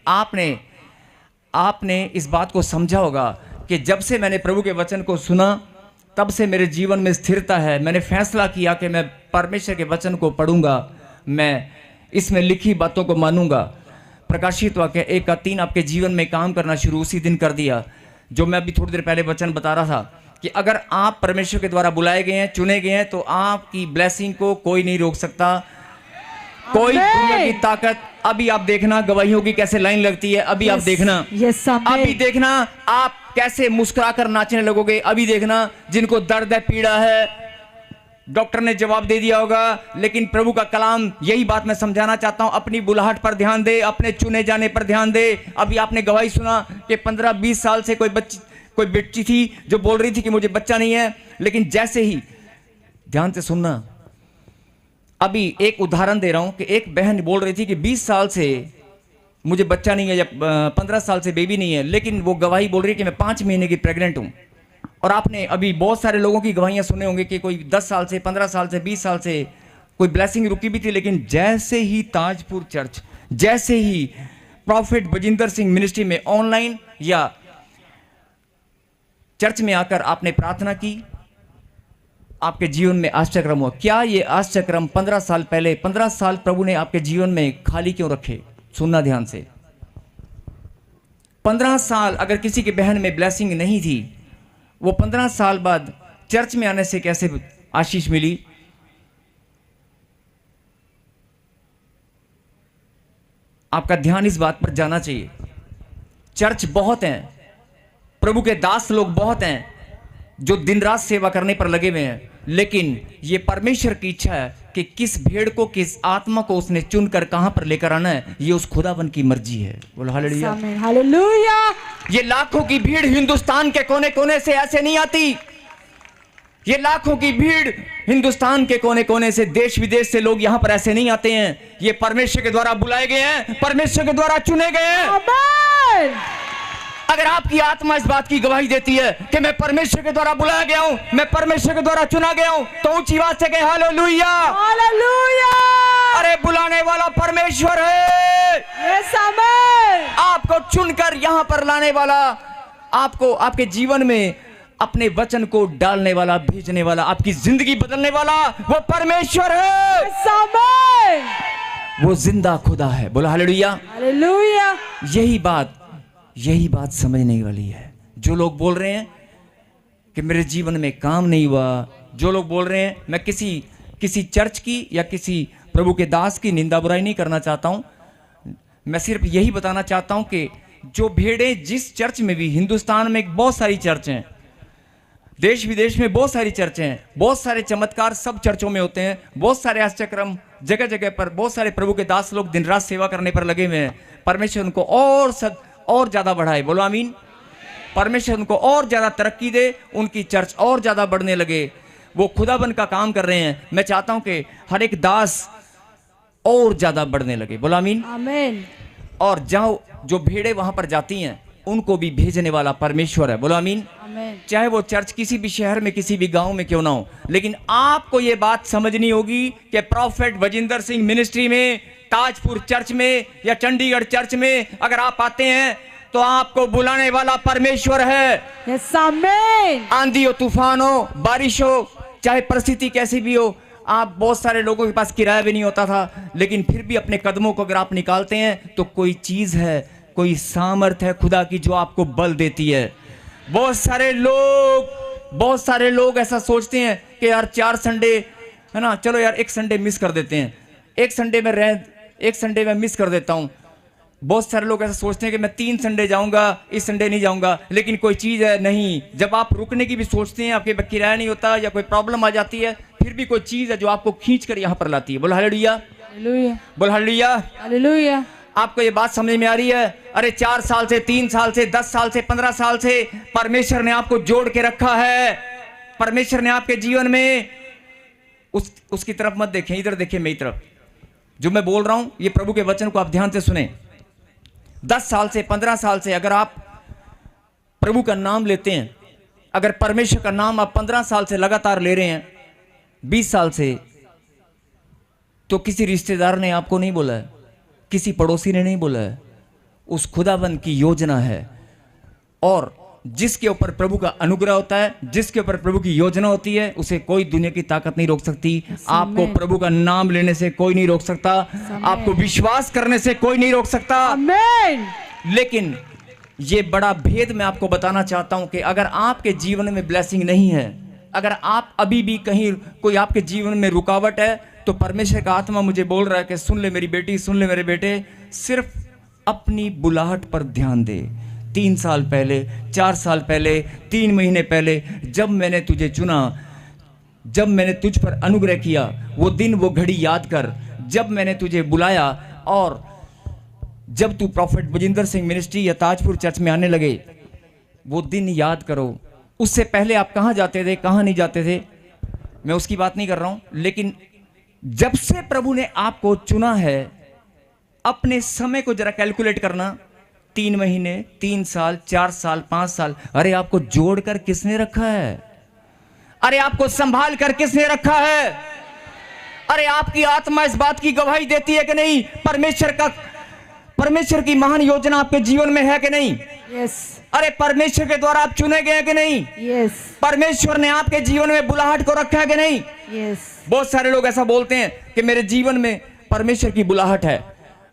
आपने इस बात को समझा होगा कि जब से मैंने प्रभु के वचन को सुना तब से मेरे जीवन में स्थिरता है। मैंने फैसला किया कि मैं परमेश्वर के वचन को पढ़ूंगा, मैं इसमें लिखी बातों को मानूंगा। प्रकाशित वाक्य 1:3 आपके जीवन में काम करना शुरू उसी दिन कर दिया। जो मैं अभी थोड़ी देर पहले वचन बता रहा था कि अगर आप परमेश्वर के द्वारा बुलाए गए हैं, चुने गए हैं, तो आपकी ब्लेसिंग को कोई नहीं रोक सकता, कोई दुनिया की ताकत। अभी आप देखना गवाहियों की कैसे लाइन लगती है, अभी आप देखना, अभी देखना आप कैसे मुस्कुराकर नाचने लगोगे। अभी देखना जिनको दर्द है, पीड़ा है, डॉक्टर ने जवाब दे दिया होगा, लेकिन प्रभु का कलाम यही बात मैं समझाना चाहता हूं, अपनी बुलाहट पर ध्यान दे, अपने चुने जाने पर ध्यान दे। अभी आपने गवाही सुना कि 15-20 साल से कोई बच्ची थी जो बोल रही थी कि मुझे बच्चा नहीं है, लेकिन जैसे ही, ध्यान से सुनना, अभी एक उदाहरण दे रहा हूं कि एक बहन बोल रही थी कि 20 साल से मुझे बच्चा नहीं है, या 15 साल से बेबी नहीं है, लेकिन वो गवाही बोल रही है कि मैं 5 महीने की प्रेग्नेंट हूं। और आपने अभी बहुत सारे लोगों की गवाहियां सुने होंगे कि कोई 10 साल से, 15 साल से, 20 साल से कोई ब्लेसिंग रुकी भी थी, लेकिन जैसे ही ताजपुर चर्च, जैसे ही प्रॉफिट बजिंदर सिंह मिनिस्ट्री में ऑनलाइन या चर्च में आकर आपने प्रार्थना की, आपके जीवन में आश्चर्यक्रम हुआ। क्या ये आश्चर्यक्रम 15 साल पहले, 15 साल प्रभु ने आपके जीवन में खाली क्यों रखे? सुनना ध्यान से। 15 साल अगर किसी की बहन में ब्लेसिंग नहीं थी, वो 15 साल बाद चर्च में आने से कैसे आशीष मिली? आपका ध्यान इस बात पर जाना चाहिए। चर्च बहुत हैं, प्रभु के दास लोग बहुत हैं जो दिन रात सेवा करने पर लगे हुए हैं, लेकिन ये परमेश्वर की इच्छा है कि किस भेड़ को, किस आत्मा को उसने चुनकर कहां पर लेकर आना है, ये उस खुदावन की मर्जी है। बोलो हालेलुया। हालेलुया। ये लाखों की भीड़ हिंदुस्तान के कोने कोने से ऐसे नहीं आती। ये लाखों की भीड़ हिंदुस्तान के कोने कोने से, देश विदेश से लोग यहां पर ऐसे नहीं आते हैं। ये परमेश्वर के द्वारा बुलाए गए हैं, परमेश्वर के द्वारा चुने गए हैं। आमीन। अगर आपकी आत्मा इस बात की गवाही देती है कि मैं परमेश्वर के द्वारा बुलाया गया हूं, मैं परमेश्वर के द्वारा चुना गया हूं, तो ऊंची आवाज से कहें हालेलुया। हालेलुया। अरे बुलाने वाला परमेश्वर है। यस आमीन। आपको चुनकर यहां पर लाने वाला, आपको आपके जीवन में अपने वचन को डालने वाला, भेजने वाला, आपकी जिंदगी बदलने वाला वो परमेश्वर है। यस आमीन। वो जिंदा खुदा है। बोलो हालेलुया। हालेलुया। यही बात समझने वाली है। जो लोग बोल रहे हैं कि मेरे जीवन में काम नहीं हुआ, जो लोग बोल रहे हैं, मैं किसी चर्च की या किसी प्रभु के दास की निंदा बुराई नहीं करना चाहता हूं, मैं सिर्फ यही बताना चाहता हूं कि जो भेड़ें जिस चर्च में भी, हिंदुस्तान में बहुत सारी चर्च हैं, देश विदेश में बहुत सारी चर्चें हैं, बहुत सारे चमत्कार सब चर्चों में होते हैं, बहुत सारे आश्चर्यक्रम जगह जगह पर, बहुत सारे प्रभु के दास लोग दिन रात सेवा करने पर लगे हुए हैं। परमेश्वर उनको और ज्यादा बढ़ाए, बोलो आमीन। परमेश्वर उनको और ज्यादा तरक्की दे, उनकी चर्च और ज्यादा बढ़ने लगे। वो खुदाबंद का काम कर रहे हैं। मैं चाहता हूं कि हर एक दास और ज्यादा बढ़ने लगे, बोलो आमीन। आमीन। और जहां जो भेड़े वहां पर जाती हैं उनको भी भेजने वाला परमेश्वर है, बोलो आमीन। आमीन। चाहे वो चर्च किसी भी शहर में, किसी भी गांव में क्यों ना हो, लेकिन आपको ये बात समझनी होगी कि प्रॉफेट बजिंदर सिंह मिनिस्ट्री में, ताजपुर चर्च में या चंडीगढ़ चर्च में अगर आप आते हैं तो आपको बुलाने वाला परमेश्वर है। यस आमीन। आंधी हो, तूफान हो, बारिश हो, चाहे परिस्थिति कैसी भी हो, आप बहुत सारे लोगों के पास किराया भी नहीं होता था, लेकिन फिर भी अपने कदमों को अगर आप निकालते हैं तो कोई चीज है, कोई सामर्थ है खुदा की जो आपको बल देती है। बहुत सारे लोग ऐसा सोचते हैं कि यार 4 संडे है ना, चलो यार एक संडे मिस कर देते हैं, एक संडे में मिस कर देता हूं। बहुत सारे लोग ऐसा सोचते हैं कि मैं 3 संडे जाऊंगा, इस संडे नहीं जाऊंगा, लेकिन कोई चीज है नहीं। जब आप रुकने की भी सोचते हैं, आपके किराया नहीं होता या कोई प्रॉब्लम आ जाती है, फिर भी कोई चीज है जो आपको खींच कर यहां पर लाती है। बोल हालेलुया, हालेलुया, बोल हालेलुया, हालेलुया। आपको ये बात समझ में आ रही है? अरे 4 साल से, 3 साल से, 10 साल से, 15 साल से परमेश्वर ने आपको जोड़ के रखा है। परमेश्वर ने आपके जीवन में उसकी तरफ मत देखें, इधर देखें मेरी तरफ। जो मैं बोल रहा हूं ये प्रभु के वचन को आप ध्यान से सुने। 10 साल से, 15 साल से अगर आप प्रभु का नाम लेते हैं, अगर परमेश्वर का नाम आप 15 साल से लगातार ले रहे हैं, 20 साल से, तो किसी रिश्तेदार ने आपको नहीं बोला है, किसी पड़ोसी ने नहीं बोला है, उस खुदाबंद की योजना है। और जिसके ऊपर प्रभु का अनुग्रह होता है, जिसके ऊपर प्रभु की योजना होती है, उसे कोई दुनिया की ताकत नहीं रोक सकती। आपको प्रभु का नाम लेने से कोई नहीं रोक सकता, आपको विश्वास करने से कोई नहीं रोक सकता। आमीन। लेकिन ये बड़ा भेद मैं आपको बताना चाहता हूं कि अगर आपके जीवन में ब्लेसिंग नहीं है, अगर आप अभी भी कहीं कोई आपके जीवन में रुकावट है, तो परमेश्वर का आत्मा मुझे बोल रहा है कि सुन ले मेरी बेटी, सुन ले मेरे बेटे, सिर्फ अपनी बुलाहट पर ध्यान दे। 3 साल पहले, 4 साल पहले, 3 महीने पहले जब मैंने तुझे चुना, जब मैंने तुझ पर अनुग्रह किया, वो दिन वो घड़ी याद कर, जब मैंने तुझे बुलाया। और जब तू प्रॉफेट बजिंदर सिंह मिनिस्ट्री या ताजपुर चर्च में आने लगे, वो दिन याद करो। उससे पहले आप कहाँ जाते थे, कहाँ नहीं जाते थे, मैं उसकी बात नहीं कर रहा हूं। लेकिन जब से प्रभु ने आपको चुना है, अपने समय को जरा कैलकुलेट करना। 3 महीने, 3 साल, 4 साल, 5 साल, अरे आपको जोड़कर किसने रखा है? अरे आपको संभाल कर किसने रखा है? अरे आपकी आत्मा इस बात की गवाही देती है कि नहीं, परमेश्वर की महान योजना आपके जीवन में है कि नहीं? यस। अरे परमेश्वर के द्वारा आप चुने गए हैं कि नहीं? यस। परमेश्वर ने आपके जीवन में बुलाहट को रखा है कि नहीं? यस। बहुत सारे लोग ऐसा बोलते हैं कि मेरे जीवन में परमेश्वर की बुलाहट है,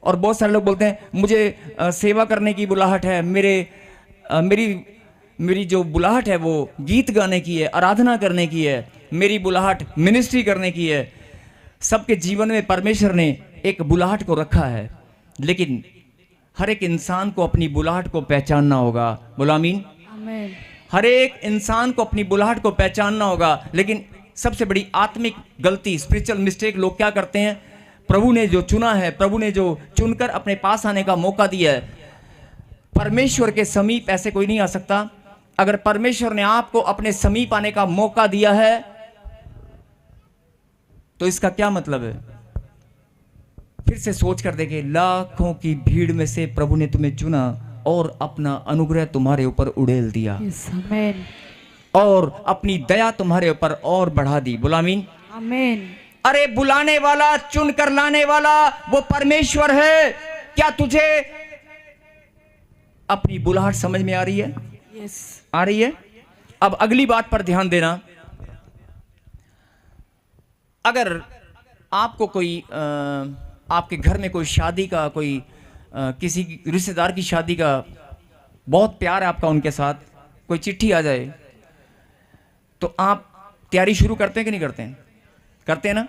और बहुत सारे लोग बोलते हैं मुझे सेवा करने की बुलाहट है, मेरी जो बुलाहट है वो गीत गाने की है, आराधना करने की है, मेरी बुलाहट मिनिस्ट्री करने की है। सबके जीवन में परमेश्वर ने एक बुलाहट को रखा है, लेकिन हर एक इंसान को अपनी बुलाहट को पहचानना होगा। बोलो आमीन। आमीन। हर एक इंसान को अपनी बुलाहट को पहचानना होगा। लेकिन सबसे बड़ी आत्मिक गलती, स्पिरिचुअल मिस्टेक लोग क्या करते हैं? प्रभु ने जो चुना है, प्रभु ने जो चुनकर अपने पास आने का मौका दिया है, परमेश्वर के समीप ऐसे कोई नहीं आ सकता। अगर परमेश्वर ने आपको अपने समीप आने का मौका दिया है, तो इसका क्या मतलब है? फिर से सोच कर देखें, लाखों की भीड़ में से प्रभु ने तुम्हें चुना और अपना अनुग्रह तुम्हारे ऊपर उड़ेल दिया। यस आमीन। और अपनी दया तुम्हारे ऊपर और बढ़ा दी। बोलो आमीन। आमीन। अरे बुलाने वाला, चुन कर लाने वाला वो परमेश्वर है। क्या तुझे अपनी बुलाहट समझ में आ रही है? यस। आ रही है? अब अगली बात पर ध्यान देना। अगर आपको कोई आपके घर में कोई शादी का, कोई किसी रिश्तेदार की शादी का बहुत प्यार है आपका उनके साथ, कोई चिट्ठी आ जाए, तो आप तैयारी शुरू करते हैं कि नहीं करते हैं? करते हैं ना?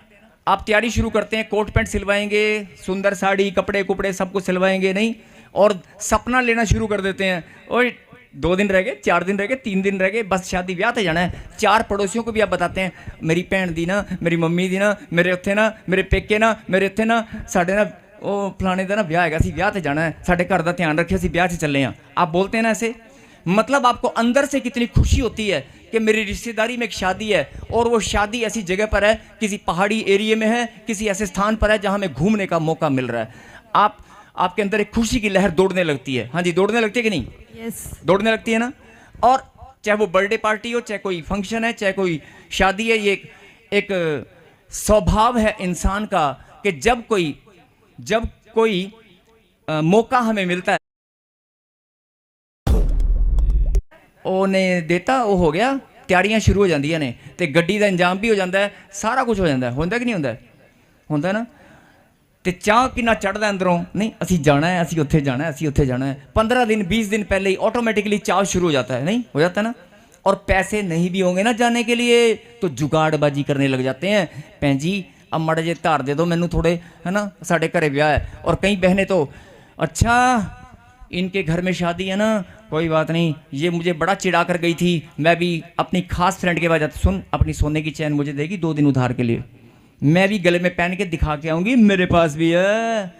आप तैयारी शुरू करते हैं, कोट पैंट सिलवाएंगे, सुंदर साड़ी, कपड़े कुपड़े सब कुछ सिलवाएंगे, नहीं? और सपना लेना शुरू कर देते हैं, और 2 दिन रह गए, 4 दिन रह गए, 3 दिन रह गए, बस शादी ब्याह ते जाना है। 4 पड़ोसियों को भी आप बताते हैं, मेरी भैन दी ना, मेरी मम्मी दी ना, मेरे उत्थे ना, मेरे पेके ना, मेरे उत्थे ना, साढ़े ना ਉਹ फलाने का ना ब्याह है, असी ब्याह ते जाना है, साढ़े घर का ध्यान रखिए, असी ब्याह से चले हैं। आप बोलते हैं ना ऐसे, मतलब आपको अंदर से कितनी खुशी होती है कि मेरी रिश्तेदारी में एक शादी है, और वो शादी ऐसी जगह पर है, किसी पहाड़ी एरिया में है, किसी ऐसे स्थान पर है जहाँ में घूमने का मौका मिल रहा है। आपके अंदर एक खुशी की लहर दौड़ने लगती है। हाँ जी, दौड़ने लगती है कि नहीं? यस, दौड़ने लगती है ना। और चाहे वो बर्थडे पार्टी हो, चाहे कोई फंक्शन है, चाहे कोई शादी है, ये एक स्वभाव है इंसान का कि जब कोई मौका हमें मिलता है, ਉਹਨੇ देता वो हो गया, ਤਿਆਰੀਆਂ शुरू हो ਜਾਂਦੀਆਂ ਨੇ, ਤੇ ਗੱਡੀ ਦਾ ਇੰਤਜ਼ਾਮ ਵੀ ਹੋ ਜਾਂਦਾ ਹੈ, ਸਾਰਾ ਕੁਝ ਹੋ ਜਾਂਦਾ ਹੈ। ਹੁੰਦਾ ਕਿ ਨਹੀਂ ਹੁੰਦਾ? ਹੁੰਦਾ ਨਾ। ਤੇ ਚਾਹ ਕਿੰਨਾ ਚੜਦਾ ਅੰਦਰੋਂ, नहीं ਅਸੀਂ ਜਾਣਾ है, ਅਸੀਂ ਉੱਥੇ ਜਾਣਾ है, ਅਸੀਂ ਉੱਥੇ ਜਾਣਾ है। 15 दिन 20 दिन पहले ही ऑटोमेटिकली चाव शुरू हो जाता है, नहीं हो जाता ना। और पैसे नहीं भी होंगे ना जाने के लिए तो जुगाड़बाजी करने लग जाते हैं। भैन जी अब माड़े जे धार दे दो मैनू थोड़े, है ना, साढ़े घरे ब्याह है। और कई बहनें तो अच्छा इनके घर में शादी है ना, कोई बात नहीं, ये मुझे बड़ा चिढ़ा कर गई थी, मैं भी अपनी खास फ्रेंड के पास जाती, सुन अपनी सोने की चैन मुझे देगी 2 दिन उधार के लिए, मैं भी गले में पहन के दिखा के आऊँगी, मेरे पास भी है।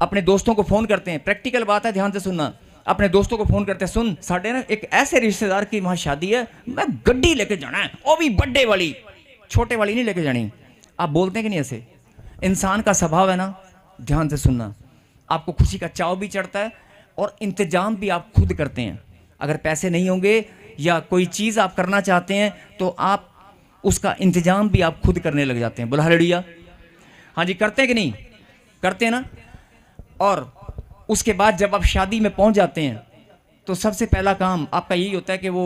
अपने दोस्तों को फ़ोन करते हैं, प्रैक्टिकल बात है, ध्यान से सुनना। अपने दोस्तों को फ़ोन करते हैं, सुन साढ़े ना एक ऐसे रिश्तेदार की वहाँ शादी है, मैं गड्डी लेके जाना है, वो भी बड्डे वाली, छोटे वाली नहीं लेके जानी। आप बोलते हैं कि नहीं ऐसे? इंसान का स्वभाव है ना, ध्यान से सुनना। आपको खुशी का चाव भी चढ़ता है और इंतजाम भी आप खुद करते हैं। अगर पैसे नहीं होंगे या कोई चीज़ आप करना चाहते हैं तो आप उसका इंतजाम भी आप खुद करने लग जाते हैं। बोला हालेलुया। हाँ जी, करते हैं कि नहीं? करते हैं ना। और उसके बाद जब आप शादी में पहुंच जाते हैं तो सबसे पहला काम आपका यही होता है कि वो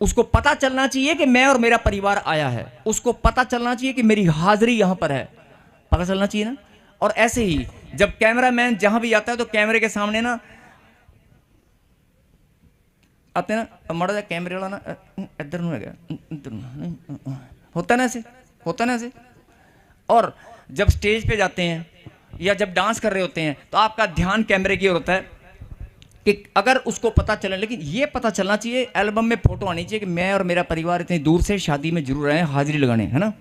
उसको पता चलना चाहिए कि मैं और मेरा परिवार आया है, उसको पता चलना चाहिए कि मेरी हाजिरी यहाँ पर है, पता चलना चाहिए ना। और ऐसे ही जब कैमरामैन जहाँ भी आता है तो कैमरे के सामने ना आते ना, माड़ा जा कैमरे वाला ना इधर में गया, होता ना ऐसे, होता ना ऐसे। और जब स्टेज पे जाते हैं या जब डांस कर रहे होते हैं तो आपका ध्यान कैमरे की ओर होता है कि अगर उसको पता चले, लेकिन ये पता चलना चाहिए, एल्बम में फोटो आनी चाहिए कि मैं और मेरा परिवार इतनी दूर से शादी में जरूर आए, हाजिरी लगाने, है ना।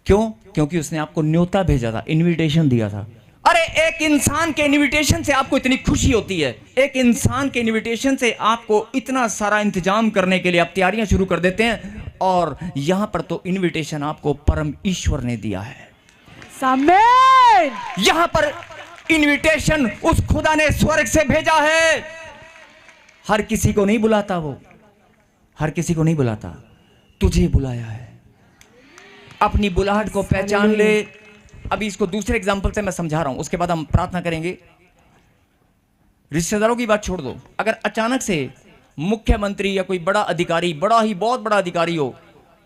क्यों? क्योंकि उसने आपको न्योता भेजा था, इनविटेशन दिया था। अरे एक इंसान के इनविटेशन से आपको इतनी खुशी होती है, एक इंसान के इनविटेशन से आपको इतना सारा इंतजाम करने के लिए आप तैयारियां शुरू कर देते हैं। और यहां पर तो इनविटेशन आपको परम ईश्वर ने दिया है। आमीन। यहां पर इनविटेशन उस खुदा ने स्वर्ग से भेजा है। हर किसी को नहीं बुलाता, वो हर किसी को नहीं बुलाता, तुझे बुलाया है। अपनी बुलाहट को पहचान ले। अभी इसको दूसरे एग्जांपल से मैं समझा रहा हूं, उसके बाद हम प्रार्थना करेंगे। रिश्तेदारों की बात छोड़ दो, अगर अचानक से मुख्यमंत्री या कोई बड़ा अधिकारी, बहुत बड़ा अधिकारी हो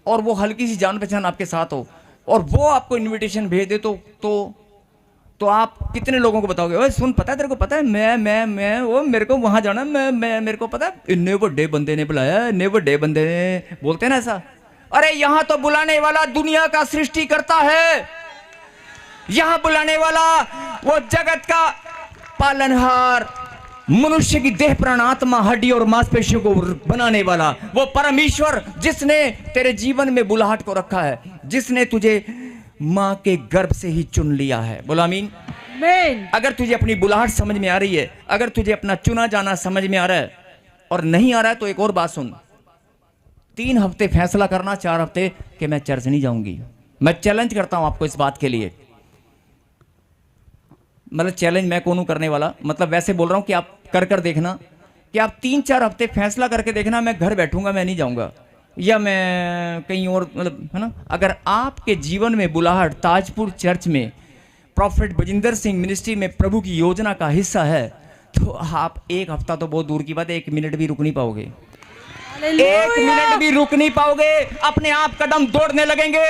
और वो हल्की सी जान पहचान आपके साथ हो और वो आपको इनविटेशन भेज दे तो आप कितने लोगों को बताओगे, ओए सुन, पता है तेरे को, पता है मैं वो मेरे को वहां जाना, मैं मेरे को पता है, इन्ने बड़े बंदे ने बुलाया, इन्ने बड़े बंदे ने, बोलते हैं ना ऐसा। अरे यहां तो बुलाने वाला दुनिया का सृष्टि करता है, यहां बुलाने वाला वो जगत का पालनहार, मनुष्य की देह प्राण आत्मा हड्डी और मांसपेशियों को बनाने वाला वो परमेश्वर, जिसने तेरे जीवन में बुलाहट को रखा है, जिसने तुझे मां के गर्भ से ही चुन लिया है। बोला आमीन। आमीन। अगर तुझे अपनी बुलाहट समझ में आ रही है, अगर तुझे अपना चुना जाना समझ में आ रहा है और नहीं आ रहा है तो एक और बात सुन, 3 हफ्ते फैसला करना, 4 हफ्ते कि मैं चर्च नहीं जाऊंगी। मैं चैलेंज करता हूं आपको इस बात के लिए, मतलब चैलेंज मैं कौन हूं करने वाला, मतलब वैसे बोल रहा हूं कि आप कर देखना कि आप 3-4 हफ्ते फैसला करके देखना, मैं घर बैठूंगा, मैं नहीं जाऊंगा या मैं कहीं और, मतलब है ना। अगर आपके जीवन में बुलाहट ताजपुर चर्च में प्रॉफेट बजिंदर सिंह मिनिस्ट्री में प्रभु की योजना का हिस्सा है तो आप 1 हफ्ता तो बहुत दूर की बात है, 1 मिनट भी रुक नहीं पाओगे, 1 मिनट भी रुक नहीं पाओगे। अपने आप कदम दौड़ने लगेंगे,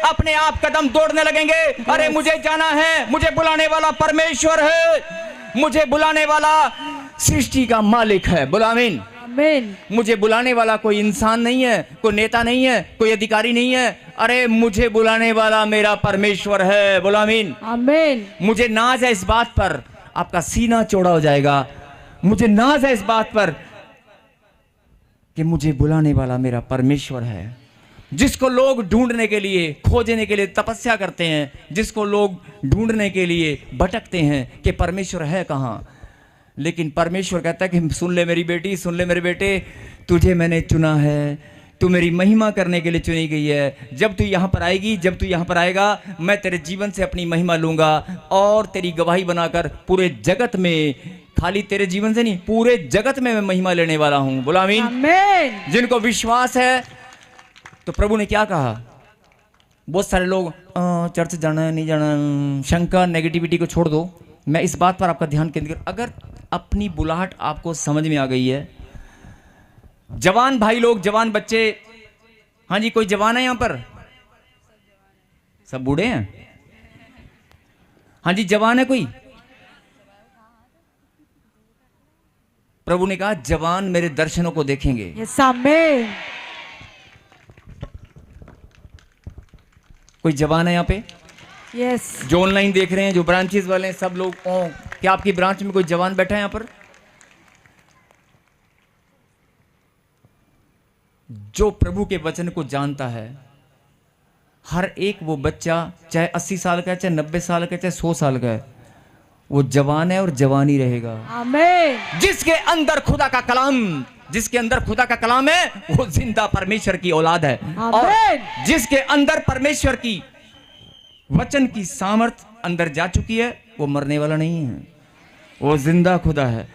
अपने आप कदम दौड़ने लगेंगे। अरे मुझे जाना है, मुझे बुलाने वाला परमेश्वर है, मुझे बुलाने वाला सृष्टि का मालिक है। बोला आमीन। आमीन। मुझे बुलाने वाला कोई इंसान नहीं है, कोई नेता नहीं है, कोई अधिकारी नहीं है। अरे मुझे बुलाने वाला मेरा परमेश्वर है। बोलो आमीन। आमीन। मुझे नाज है इस बात पर, आपका सीना चौड़ा हो जाएगा। मुझे नाज है इस बात पर कि मुझे बुलाने वाला मेरा परमेश्वर है, जिसको लोग ढूंढने के लिए, खोजने के लिए तपस्या करते हैं, जिसको लोग ढूंढने के लिए भटकते हैं कि परमेश्वर है कहाँ। लेकिन परमेश्वर कहता है कि सुन ले मेरी बेटी, सुन ले मेरे बेटे, तुझे मैंने चुना है, तू मेरी महिमा करने के लिए चुनी गई है। जब तू यहाँ पर आएगी, जब तू यहाँ पर आएगा, मैं तेरे जीवन से अपनी महिमा लूंगा और तेरी गवाही बनाकर पूरे जगत में, खाली तेरे जीवन से नहीं, पूरे जगत में मैं महिमा लेने वाला हूँ। बोला आमीन। आमीन। जिनको विश्वास है, तो प्रभु ने क्या कहा? बहुत सारे लोग चर्च जाना है नहीं जाना, शंका नेगेटिविटी को छोड़ दो। मैं इस बात पर आपका ध्यान केंद्रित, अगर अपनी बुलाहट आपको समझ में आ गई है, जवान भाई लोग, जवान बच्चे, हाँ जी, कोई जवान है यहां पर? सब बूढ़े हैं? हाँ जी, जवान है कोई? प्रभु ने कहा जवान मेरे दर्शनों को देखेंगे। यस आमीन। कोई जवान है यहाँ पे? यस। जो ऑनलाइन देख रहे हैं, जो ब्रांचेस वाले हैं, सब लोग, क्या आपकी ब्रांच में कोई जवान बैठा है यहाँ पर? जो प्रभु के वचन को जानता है, हर एक वो बच्चा, चाहे 80 साल का है, चाहे 90 साल का है, चाहे 100 साल का है, वो जवान है और जवान ही रहेगा। आमीन। जिसके अंदर खुदा का कलाम, जिसके अंदर खुदा का कलाम है, वो जिंदा परमेश्वर की औलाद है। और जिसके अंदर परमेश्वर की वचन की सामर्थ अंदर जा चुकी है, वो मरने वाला नहीं है, वो जिंदा खुदा है।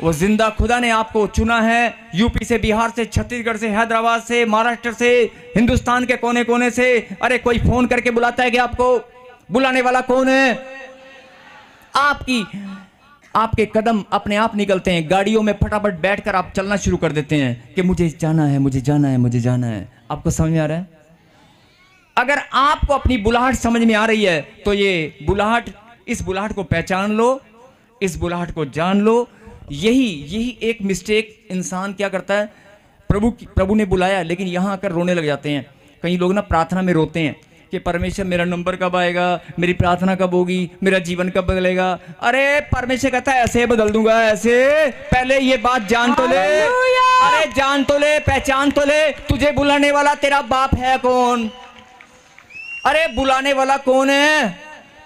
वो जिंदा खुदा ने आपको चुना है, यूपी से, बिहार से, छत्तीसगढ़ से, हैदराबाद से, महाराष्ट्र से, हिंदुस्तान के कोने कोने से। अरे कोई फोन करके बुलाता है कि आपको? बुलाने वाला कौन है? आपके कदम अपने आप निकलते हैं, गाड़ियों में फटाफट बैठकर आप चलना शुरू कर देते हैं कि मुझे जाना है, मुझे जाना है, मुझे जाना है। आपको समझ में आ रहा है? अगर आपको अपनी बुलाहट समझ में आ रही है, तो ये बुलाहट, इस बुलाहट को पहचान लो, इस बुलाहट को जान लो। यही एक मिस्टेक इंसान क्या करता है, प्रभु ने बुलाया लेकिन यहां आकर रोने लग जाते हैं। कई लोग ना प्रार्थना में रोते हैं कि परमेश्वर मेरा नंबर कब आएगा, मेरी प्रार्थना कब होगी, मेरा जीवन कब बदलेगा। अरे परमेश्वर कहता है ऐसे बदल दूंगा, ऐसे। पहले ये बात जान तो ले, अरे जान तो ले, पहचान तो ले, तुझे बुलाने वाला तेरा बाप है कौन? अरे बुलाने वाला कौन है?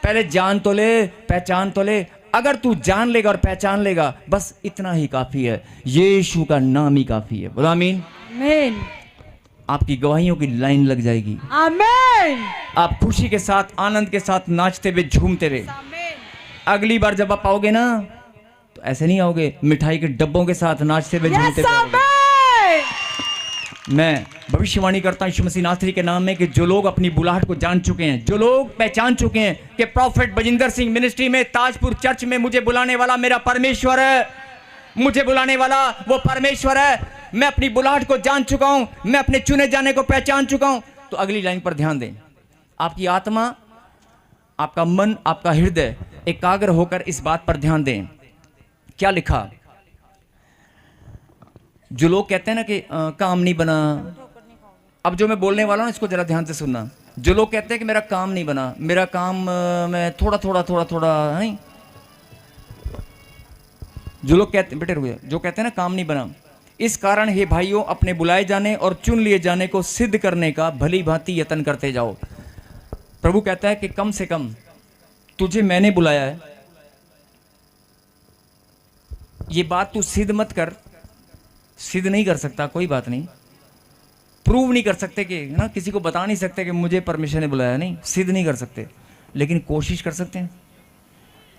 पहले जान तो ले, पहचान तो ले। अगर तू जान लेगा और पहचान लेगा, बस इतना ही काफी है, यीशु का नाम ही काफी है। बोलो आमीन। आमीन। आपकी गवाहियों की लाइन लग जाएगी। आमीन। आप खुशी के साथ, आनंद के साथ, नाचते हुए, झूमते हुए। अगली बार जब आप आओगे ना, तो ऐसे नहीं आओगे मिठाई के डब्बों के साथ नाचते हुए, झूमते हुए। मैं भविष्यवाणी करता हूं यीशु मसीह नासरी के नाम में कि जो लोग अपनी बुलाहट को जान चुके हैं, जो लोग पहचान चुके हैं कि प्रॉफेट बजिंदर सिंह मिनिस्ट्री में, ताजपुर चर्च में मुझे बुलाने वाला मेरा परमेश्वर है, मुझे बुलाने वाला वो परमेश्वर है, मैं अपनी बुलाहट को जान चुका हूं, मैं अपने चुने जाने को पहचान चुका हूं, तो अगली लाइन पर ध्यान दें। आपकी आत्मा, आपका मन, आपका हृदय एकाग्र होकर इस बात पर ध्यान दें। क्या लिखा? जो लोग कहते हैं ना कि काम नहीं बना, अब जो मैं बोलने वाला हूं इसको जरा ध्यान से सुनना। जो लोग कहते हैं कि मेरा काम नहीं बना, मेरा काम मैं थोड़ा नहीं, जो लोग कहते हैं, बेटे रुको, जो कहते हैं ना काम नहीं बना, इस कारण हे भाइयों अपने बुलाए जाने और चुन लिए जाने को सिद्ध करने का भली भांति यत्न करते जाओ। प्रभु कहता है कि कम से कम तुझे मैंने बुलाया है, ये बात तू सिद्ध मत कर। सिद्ध नहीं कर सकता, कोई बात नहीं, प्रूव नहीं कर सकते कि ना, किसी को बता नहीं सकते कि मुझे परमेश्वर ने बुलाया, नहीं, सिद्ध नहीं कर सकते, लेकिन कोशिश कर सकते हैं।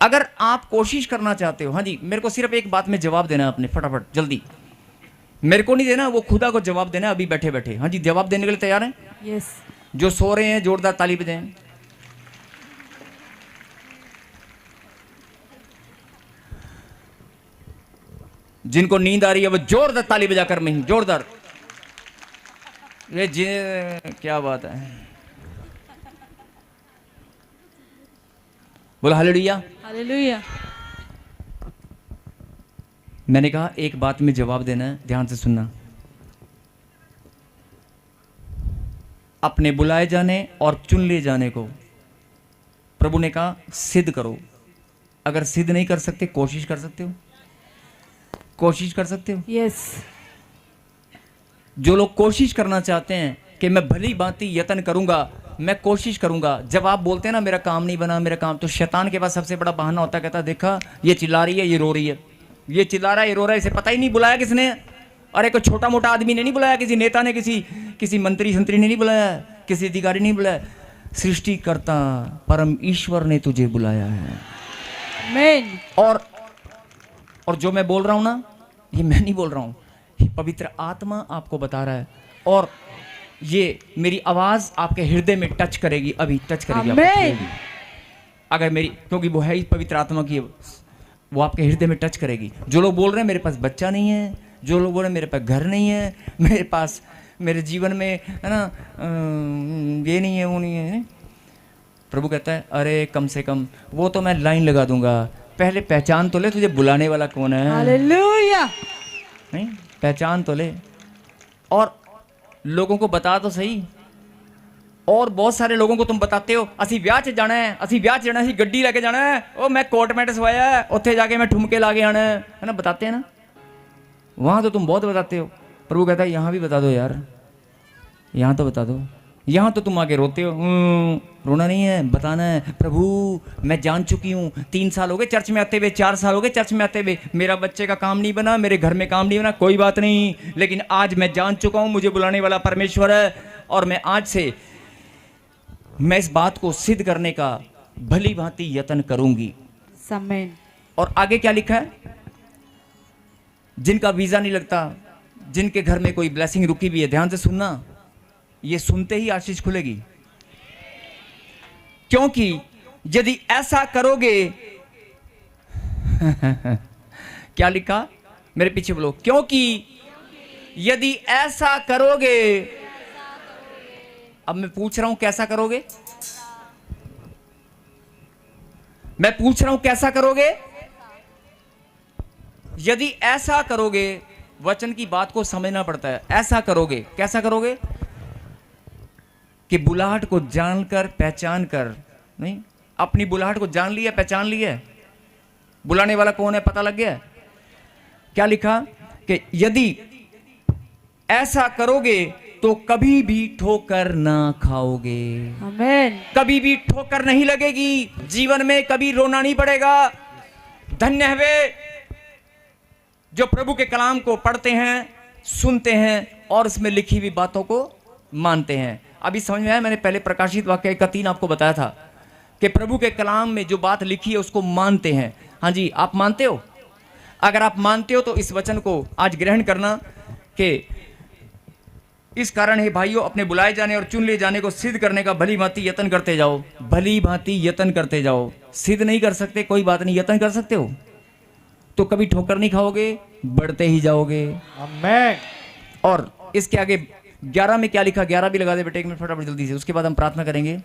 अगर आप कोशिश करना चाहते हो, हाँ जी, मेरे को सिर्फ एक बात में जवाब देना है आपने, फटाफट जल्दी, मेरे को नहीं देना, वो खुदा को जवाब देना है अभी बैठे बैठे। हाँ जी, जवाब देने के लिए तैयार हैं? यस। जो सो रहे हैं जोरदार ताली बजाएं। जिनको नींद आ रही है वो जोरदार ताली बजाकर, नहीं जोरदार। ये क्या बात है, बोला हालेलुया। हालेलुया। मैंने कहा एक बात में जवाब देना है, ध्यान से सुनना। अपने बुलाए जाने और चुन लिए जाने को प्रभु ने कहा सिद्ध करो। अगर सिद्ध नहीं कर सकते, कोशिश कर सकते हो, कोशिश कर सकते हो। यस। जो लोग कोशिश करना चाहते हैं कि मैं भली भांति यत्न करूंगा, मैं कोशिश करूंगा, जब आप बोलते हैं ना मेरा काम नहीं बना, मेरा काम, तो शैतान के पास सबसे बड़ा बहाना होता है, कहता देखा ये चिल्ला रही है, ये रो रही है, ये चिल्ला रहा है, ये रो रहा है, इसे पता ही नहीं बुलाया किसने। अरे कोई छोटा मोटा आदमी ने नहीं बुलाया, किसी नेता ने, किसी मंत्री संतरी ने नहीं बुलाया, किसी अधिकारी नहीं बुलाया, सृष्टिकर्ता परम ईश्वर ने तुझे बुलाया है। आमीन। और जो मैं बोल रहा हूं ना, ये मैं नहीं बोल रहा हूं, ये पवित्र आत्मा आपको बता रहा है, और ये मेरी आवाज आपके हृदय में टच करेगी, अभी टच करेगी आमीन। अगर मेरी, क्योंकि वो है ही पवित्र आत्मा की, वो आपके हृदय में टच करेगी। जो लोग बोल रहे हैं मेरे पास बच्चा नहीं है, जो लोग बोल रहे हैं मेरे पास घर नहीं है, मेरे पास, मेरे जीवन में है ना ये नहीं है, वो नहीं है, प्रभु कहता है अरे कम से कम वो तो मैं लाइन लगा दूंगा, पहले पहचान तो ले तुझे बुलाने वाला कौन है। हालेलुया। नहीं, पहचान तो ले और लोगों को बता तो सही। और बहुत सारे लोगों को तुम बताते हो असी ब्याह च जाना है, असी ब्याह च जाना, असी गड्डी लेके जाना है, ओ मैं कोट मैट सवाया है, उत्थे जाके मैं ठुमके ला के आना है ना, बताते हैं ना। वहां तो तुम बहुत बताते हो। प्रभु कहता है यहाँ भी बता दो यार, यहाँ तो बता दो। यहाँ तो तुम आके रोते हो, रोना नहीं है, बताना है। प्रभु मैं जान चुकी हूँ, 3 साल हो गए चर्च में आते हुए, 4 साल हो गए चर्च में आते हुए, मेरा बच्चे का काम नहीं बना, मेरे घर में काम नहीं बना, कोई बात नहीं, लेकिन आज मैं जान चुका हूँ मुझे बुलाने वाला परमेश्वर है, और मैं आज से मैं इस बात को सिद्ध करने का भली भांति यत्न करूंगी। आमीन। और आगे क्या लिखा है, जिनका वीजा नहीं लगता, जिनके घर में कोई ब्लेसिंग रुकी हुई है, ध्यान से सुनना, ये सुनते ही आशीष खुलेगी। क्योंकि यदि ऐसा करोगे क्या लिखा, मेरे पीछे बोलो, क्योंकि यदि ऐसा करोगे, अब मैं पूछ रहा हूं कैसा करोगे, मैं पूछ रहा हूं कैसा करोगे। यदि ऐसा करोगे, वचन की बात को समझना पड़ता है। ऐसा करोगे, कैसा करोगे कि बुलाहट को जानकर पहचान कर, नहीं, अपनी बुलाहट को जान लिया, पहचान लिया, बुलाने वाला कौन है पता लग गया। क्या लिखा कि यदि ऐसा करोगे तो कभी भी ठोकर ना खाओगे। आमीन। कभी भी ठोकर नहीं लगेगी, जीवन में कभी रोना नहीं पड़ेगा। धन्य है वे जो प्रभु के कलाम को पढ़ते हैं, सुनते हैं और उसमें लिखी हुई बातों को मानते हैं। अभी समझ में आया, मैंने पहले प्रकाशित वाक्य का 3 आपको बताया था कि प्रभु के कलाम में जो बात लिखी है उसको मानते हैं। हाँ जी, आप मानते हो? अगर आप मानते हो तो इस वचन को आज ग्रहण करना कि इस कारण है भाइयों, अपने बुलाए जाने और चुन लिए जाने को सिद्ध करने का भली भांति यत्न करते जाओ, भली भांति यत्न करते जाओ। सिद्ध नहीं कर सकते कोई बात नहीं, यत्न कर सकते हो तो कभी ठोकर नहीं खाओगे, बढ़ते ही जाओगे। आमीन। और इसके आगे 11 में क्या लिखा, 11 भी लगा दे बेटे एक मिनट फटाफट जल्दी से, उसके बाद हम प्रार्थना करेंगे।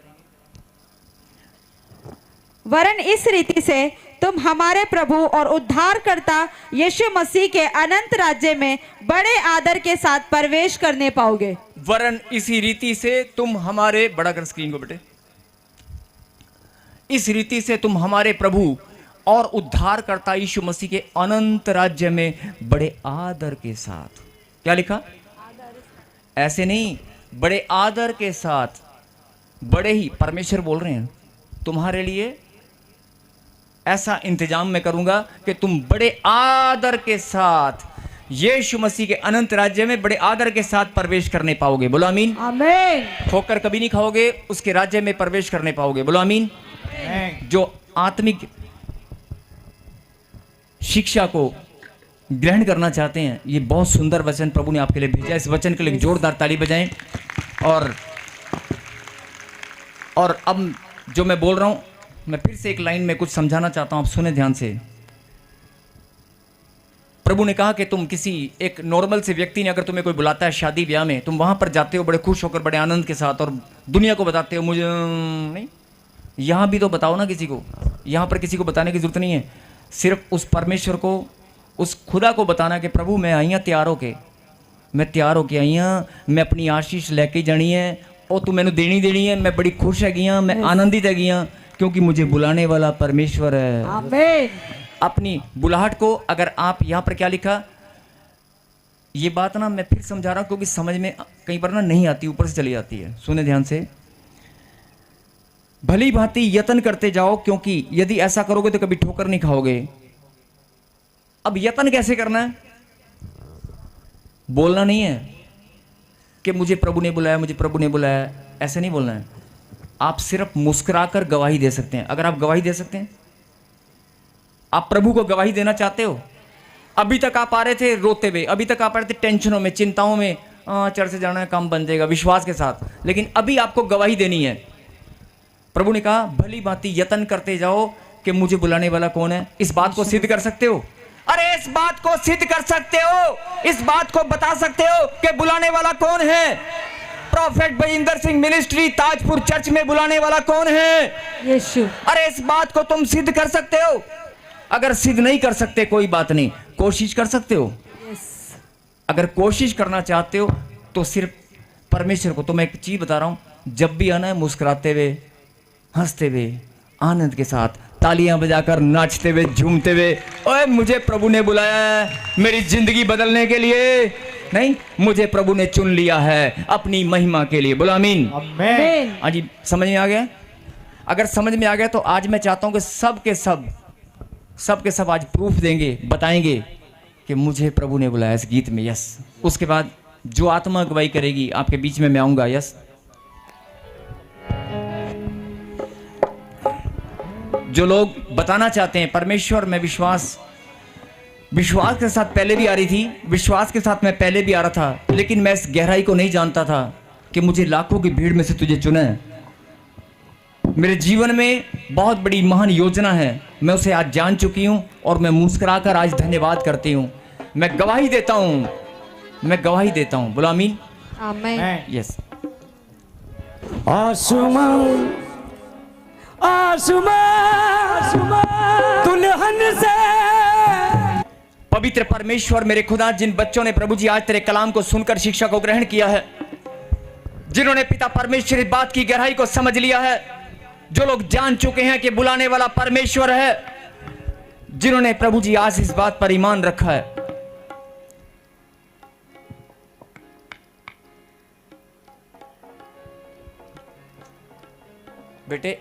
वरन इस रीति से तुम हमारे प्रभु और उद्धारकर्ता यीशु मसीह के अनंत राज्य में बड़े आदर के साथ प्रवेश करने पाओगे। वरन इसी रीति से तुम हमारे, बड़ा कर स्क्रीन को बेटे, इस रीति से तुम हमारे प्रभु और उद्धारकर्ता यीशु मसीह के अनंत राज्य में बड़े आदर के साथ, क्या लिखा, ऐसे नहीं, बड़े आदर के साथ, बड़े ही, परमेश्वर बोल रहे हैं तुम्हारे लिए ऐसा इंतजाम मैं करूंगा कि तुम बड़े आदर के साथ यीशु मसीह के अनंत राज्य में बड़े आदर के साथ प्रवेश करने पाओगे। बोलो आमीन। आमीन। ठोकर कभी नहीं खाओगे, उसके राज्य में प्रवेश करने पाओगे। बोलो आमीन। जो आत्मिक शिक्षा को ग्रहण करना चाहते हैं, ये बहुत सुंदर वचन प्रभु ने आपके लिए भेजा। इस वचन के लिए जोरदार ताली बजाएं। और अब जो मैं बोल रहा हूं, मैं फिर से एक लाइन में कुछ समझाना चाहता हूं, आप सुने ध्यान से। प्रभु ने कहा कि तुम किसी एक नॉर्मल से व्यक्ति ने अगर तुम्हें कोई बुलाता है शादी ब्याह में, तुम वहां पर जाते हो बड़े खुश होकर, बड़े आनंद के साथ, और दुनिया को बताते हो मुझे नहीं। यहां भी तो बताओ ना किसी को, यहां पर किसी को बताने की जरूरत नहीं है, सिर्फ उस परमेश्वर को, उस खुदा को बताना कि प्रभु मैं आई हाँ तैयार होके, मैं तैयार होके आई हाँ, मैं अपनी आशीष लेके जानी है ਉਹ ਤੂੰ ਮੈਨੂੰ ਦੇਣੀ ਦੇਣੀ ਹੈ, मैं बड़ी खुश है गिया, मैं आनंदित है गिया, क्योंकि मुझे बुलाने वाला परमेश्वर है। आमीन। अपनी बुलाहट को अगर आप यहाँ पर क्या लिखा, ये बात ना मैं फिर समझा रहा हूँ क्योंकि समझ में कई बार ना नहीं आती, ऊपर से चली जाती है। सुने ध्यान से, भली भांति यत्न करते जाओ, क्योंकि यदि ऐसा करोगे तो कभी ठोकर नहीं खाओगे। अब यत्न कैसे करना है? बोलना नहीं है कि मुझे प्रभु ने बुलाया, मुझे प्रभु ने बुलाया, ऐसे नहीं बोलना है। आप सिर्फ मुस्कुराकर गवाही दे सकते हैं। अगर आप गवाही दे सकते हैं, आप प्रभु को गवाही देना चाहते हो। अभी तक आप आ रहे थे रोते हुए, अभी तक आप आ रहे थे टेंशनों में, चिंताओं में, चर्च से जाना है, काम बन जाएगा, विश्वास के साथ, लेकिन अभी आपको गवाही देनी है। प्रभु ने कहा भली भांति यत्न करते जाओ कि मुझे बुलाने वाला कौन है। इस बात को सिद्ध कर सकते हो? अरे इस बात को सिद्ध कर सकते हो, इस बात को बता सकते हो कि बुलाने वाला कौन है? Prophet Bajinder Singh ministry Tajpur church में बुलाने वाला कौन है? यीशु। अरे इस बात को तुम सिद्ध कर सकते हो? अगर सिद्ध नहीं कर सकते कोई बात नहीं, कोशिश कर सकते हो। अगर कोशिश करना चाहते हो तो सिर्फ परमेश्वर को, तो मैं एक चीज बता रहा हूं, जब भी आना है मुस्कुराते हुए, हंसते हुए, आनंद के साथ, तालियां बजाकर, नाचते हुए, झूमते हुए, ओए मुझे प्रभु ने बुलाया है मेरी जिंदगी बदलने के लिए, नहीं, मुझे प्रभु ने चुन लिया है अपनी महिमा के लिए। बोलो आमीन। आमीन। हाँ जी, समझ में आ गया? अगर समझ में आ गया तो आज मैं चाहता हूं कि सब के सब आज प्रूफ देंगे, बताएंगे कि मुझे प्रभु ने बुलाया इस गीत में। यस। उसके बाद जो आत्मा अगुवाई करेगी आपके बीच में मैं आऊंगा। यस। जो लोग बताना चाहते हैं परमेश्वर में विश्वास के साथ पहले भी आ रही थी, विश्वास के साथ मैं पहले भी आ रहा था, लेकिन मैं इस गहराई को नहीं जानता था कि मुझे लाखों की भीड़ में से तुझे चुना है। मेरे जीवन में बहुत बड़ी महान योजना है, मैं उसे आज जान चुकी हूं और मैं मुस्कुराकर आज धन्यवाद करती हूं। मैं गवाही देता हूं। बोलो आमीन। आमीन। यस। दुल्हन से पवित्र परमेश्वर मेरे खुदा, जिन बच्चों ने प्रभु जी आज तेरे कलाम को सुनकर शिक्षा को ग्रहण किया है, जिन्होंने पिता परमेश्वर इस बात की गहराई को समझ लिया है, जो लोग जान चुके हैं कि बुलाने वाला परमेश्वर है, जिन्होंने प्रभु जी आज इस बात पर ईमान रखा है, बेटे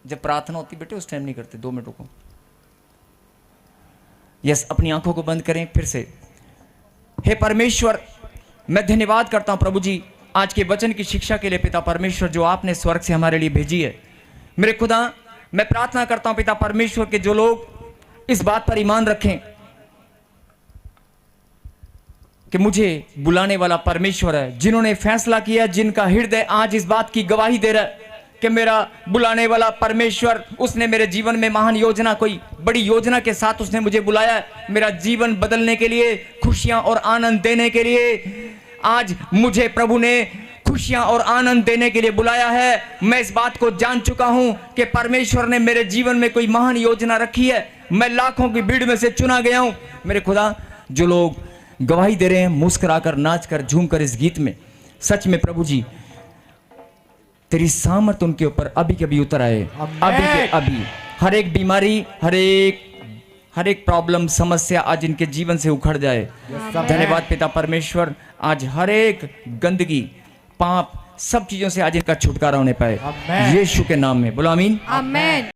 जब प्रार्थना होती बेटे उस टाइम नहीं करते, 2 मिनटों को। यस, अपनी आंखों को बंद करें फिर से। हे परमेश्वर, मैं धन्यवाद करता हूं प्रभु जी आज के वचन की शिक्षा के लिए पिता परमेश्वर, जो आपने स्वर्ग से हमारे लिए भेजी है। मेरे खुदा, मैं प्रार्थना करता हूं पिता परमेश्वर के जो लोग इस बात पर ईमान रखें कि मुझे बुलाने वाला परमेश्वर है, जिन्होंने फैसला किया, जिनका हृदय आज इस बात की गवाही दे रहा है कि मेरा बुलाने वाला परमेश्वर, उसने मेरे जीवन में महान योजना, कोई बड़ी योजना के साथ उसने मुझे बुलाया है, मेरा जीवन बदलने के लिए, खुशियां और आनंद देने के लिए। आज मुझे प्रभु ने खुशियां और आनंद देने के लिए बुलाया है। मैं इस बात को जान चुका हूं कि परमेश्वर ने मेरे जीवन में कोई महान योजना रखी है। मैं लाखों की भीड़ में से चुना गया हूं। मेरे खुदा, जो लोग गवाही दे रहे हैं मुस्कुराकर, नाचकर, झूमकर इस गीत में, सच में प्रभु जी तेरी सामर्थ उनके ऊपर अभी कभी उतर आए, अभी के अभी। हर एक बीमारी, हर एक प्रॉब्लम, समस्या आज इनके जीवन से उखड़ जाए। धन्यवाद पिता परमेश्वर, आज हर एक गंदगी, पाप, सब चीजों से आज इनका छुटकारा होने पाए, यीशु के नाम में। बोलो आमीन। आमीन।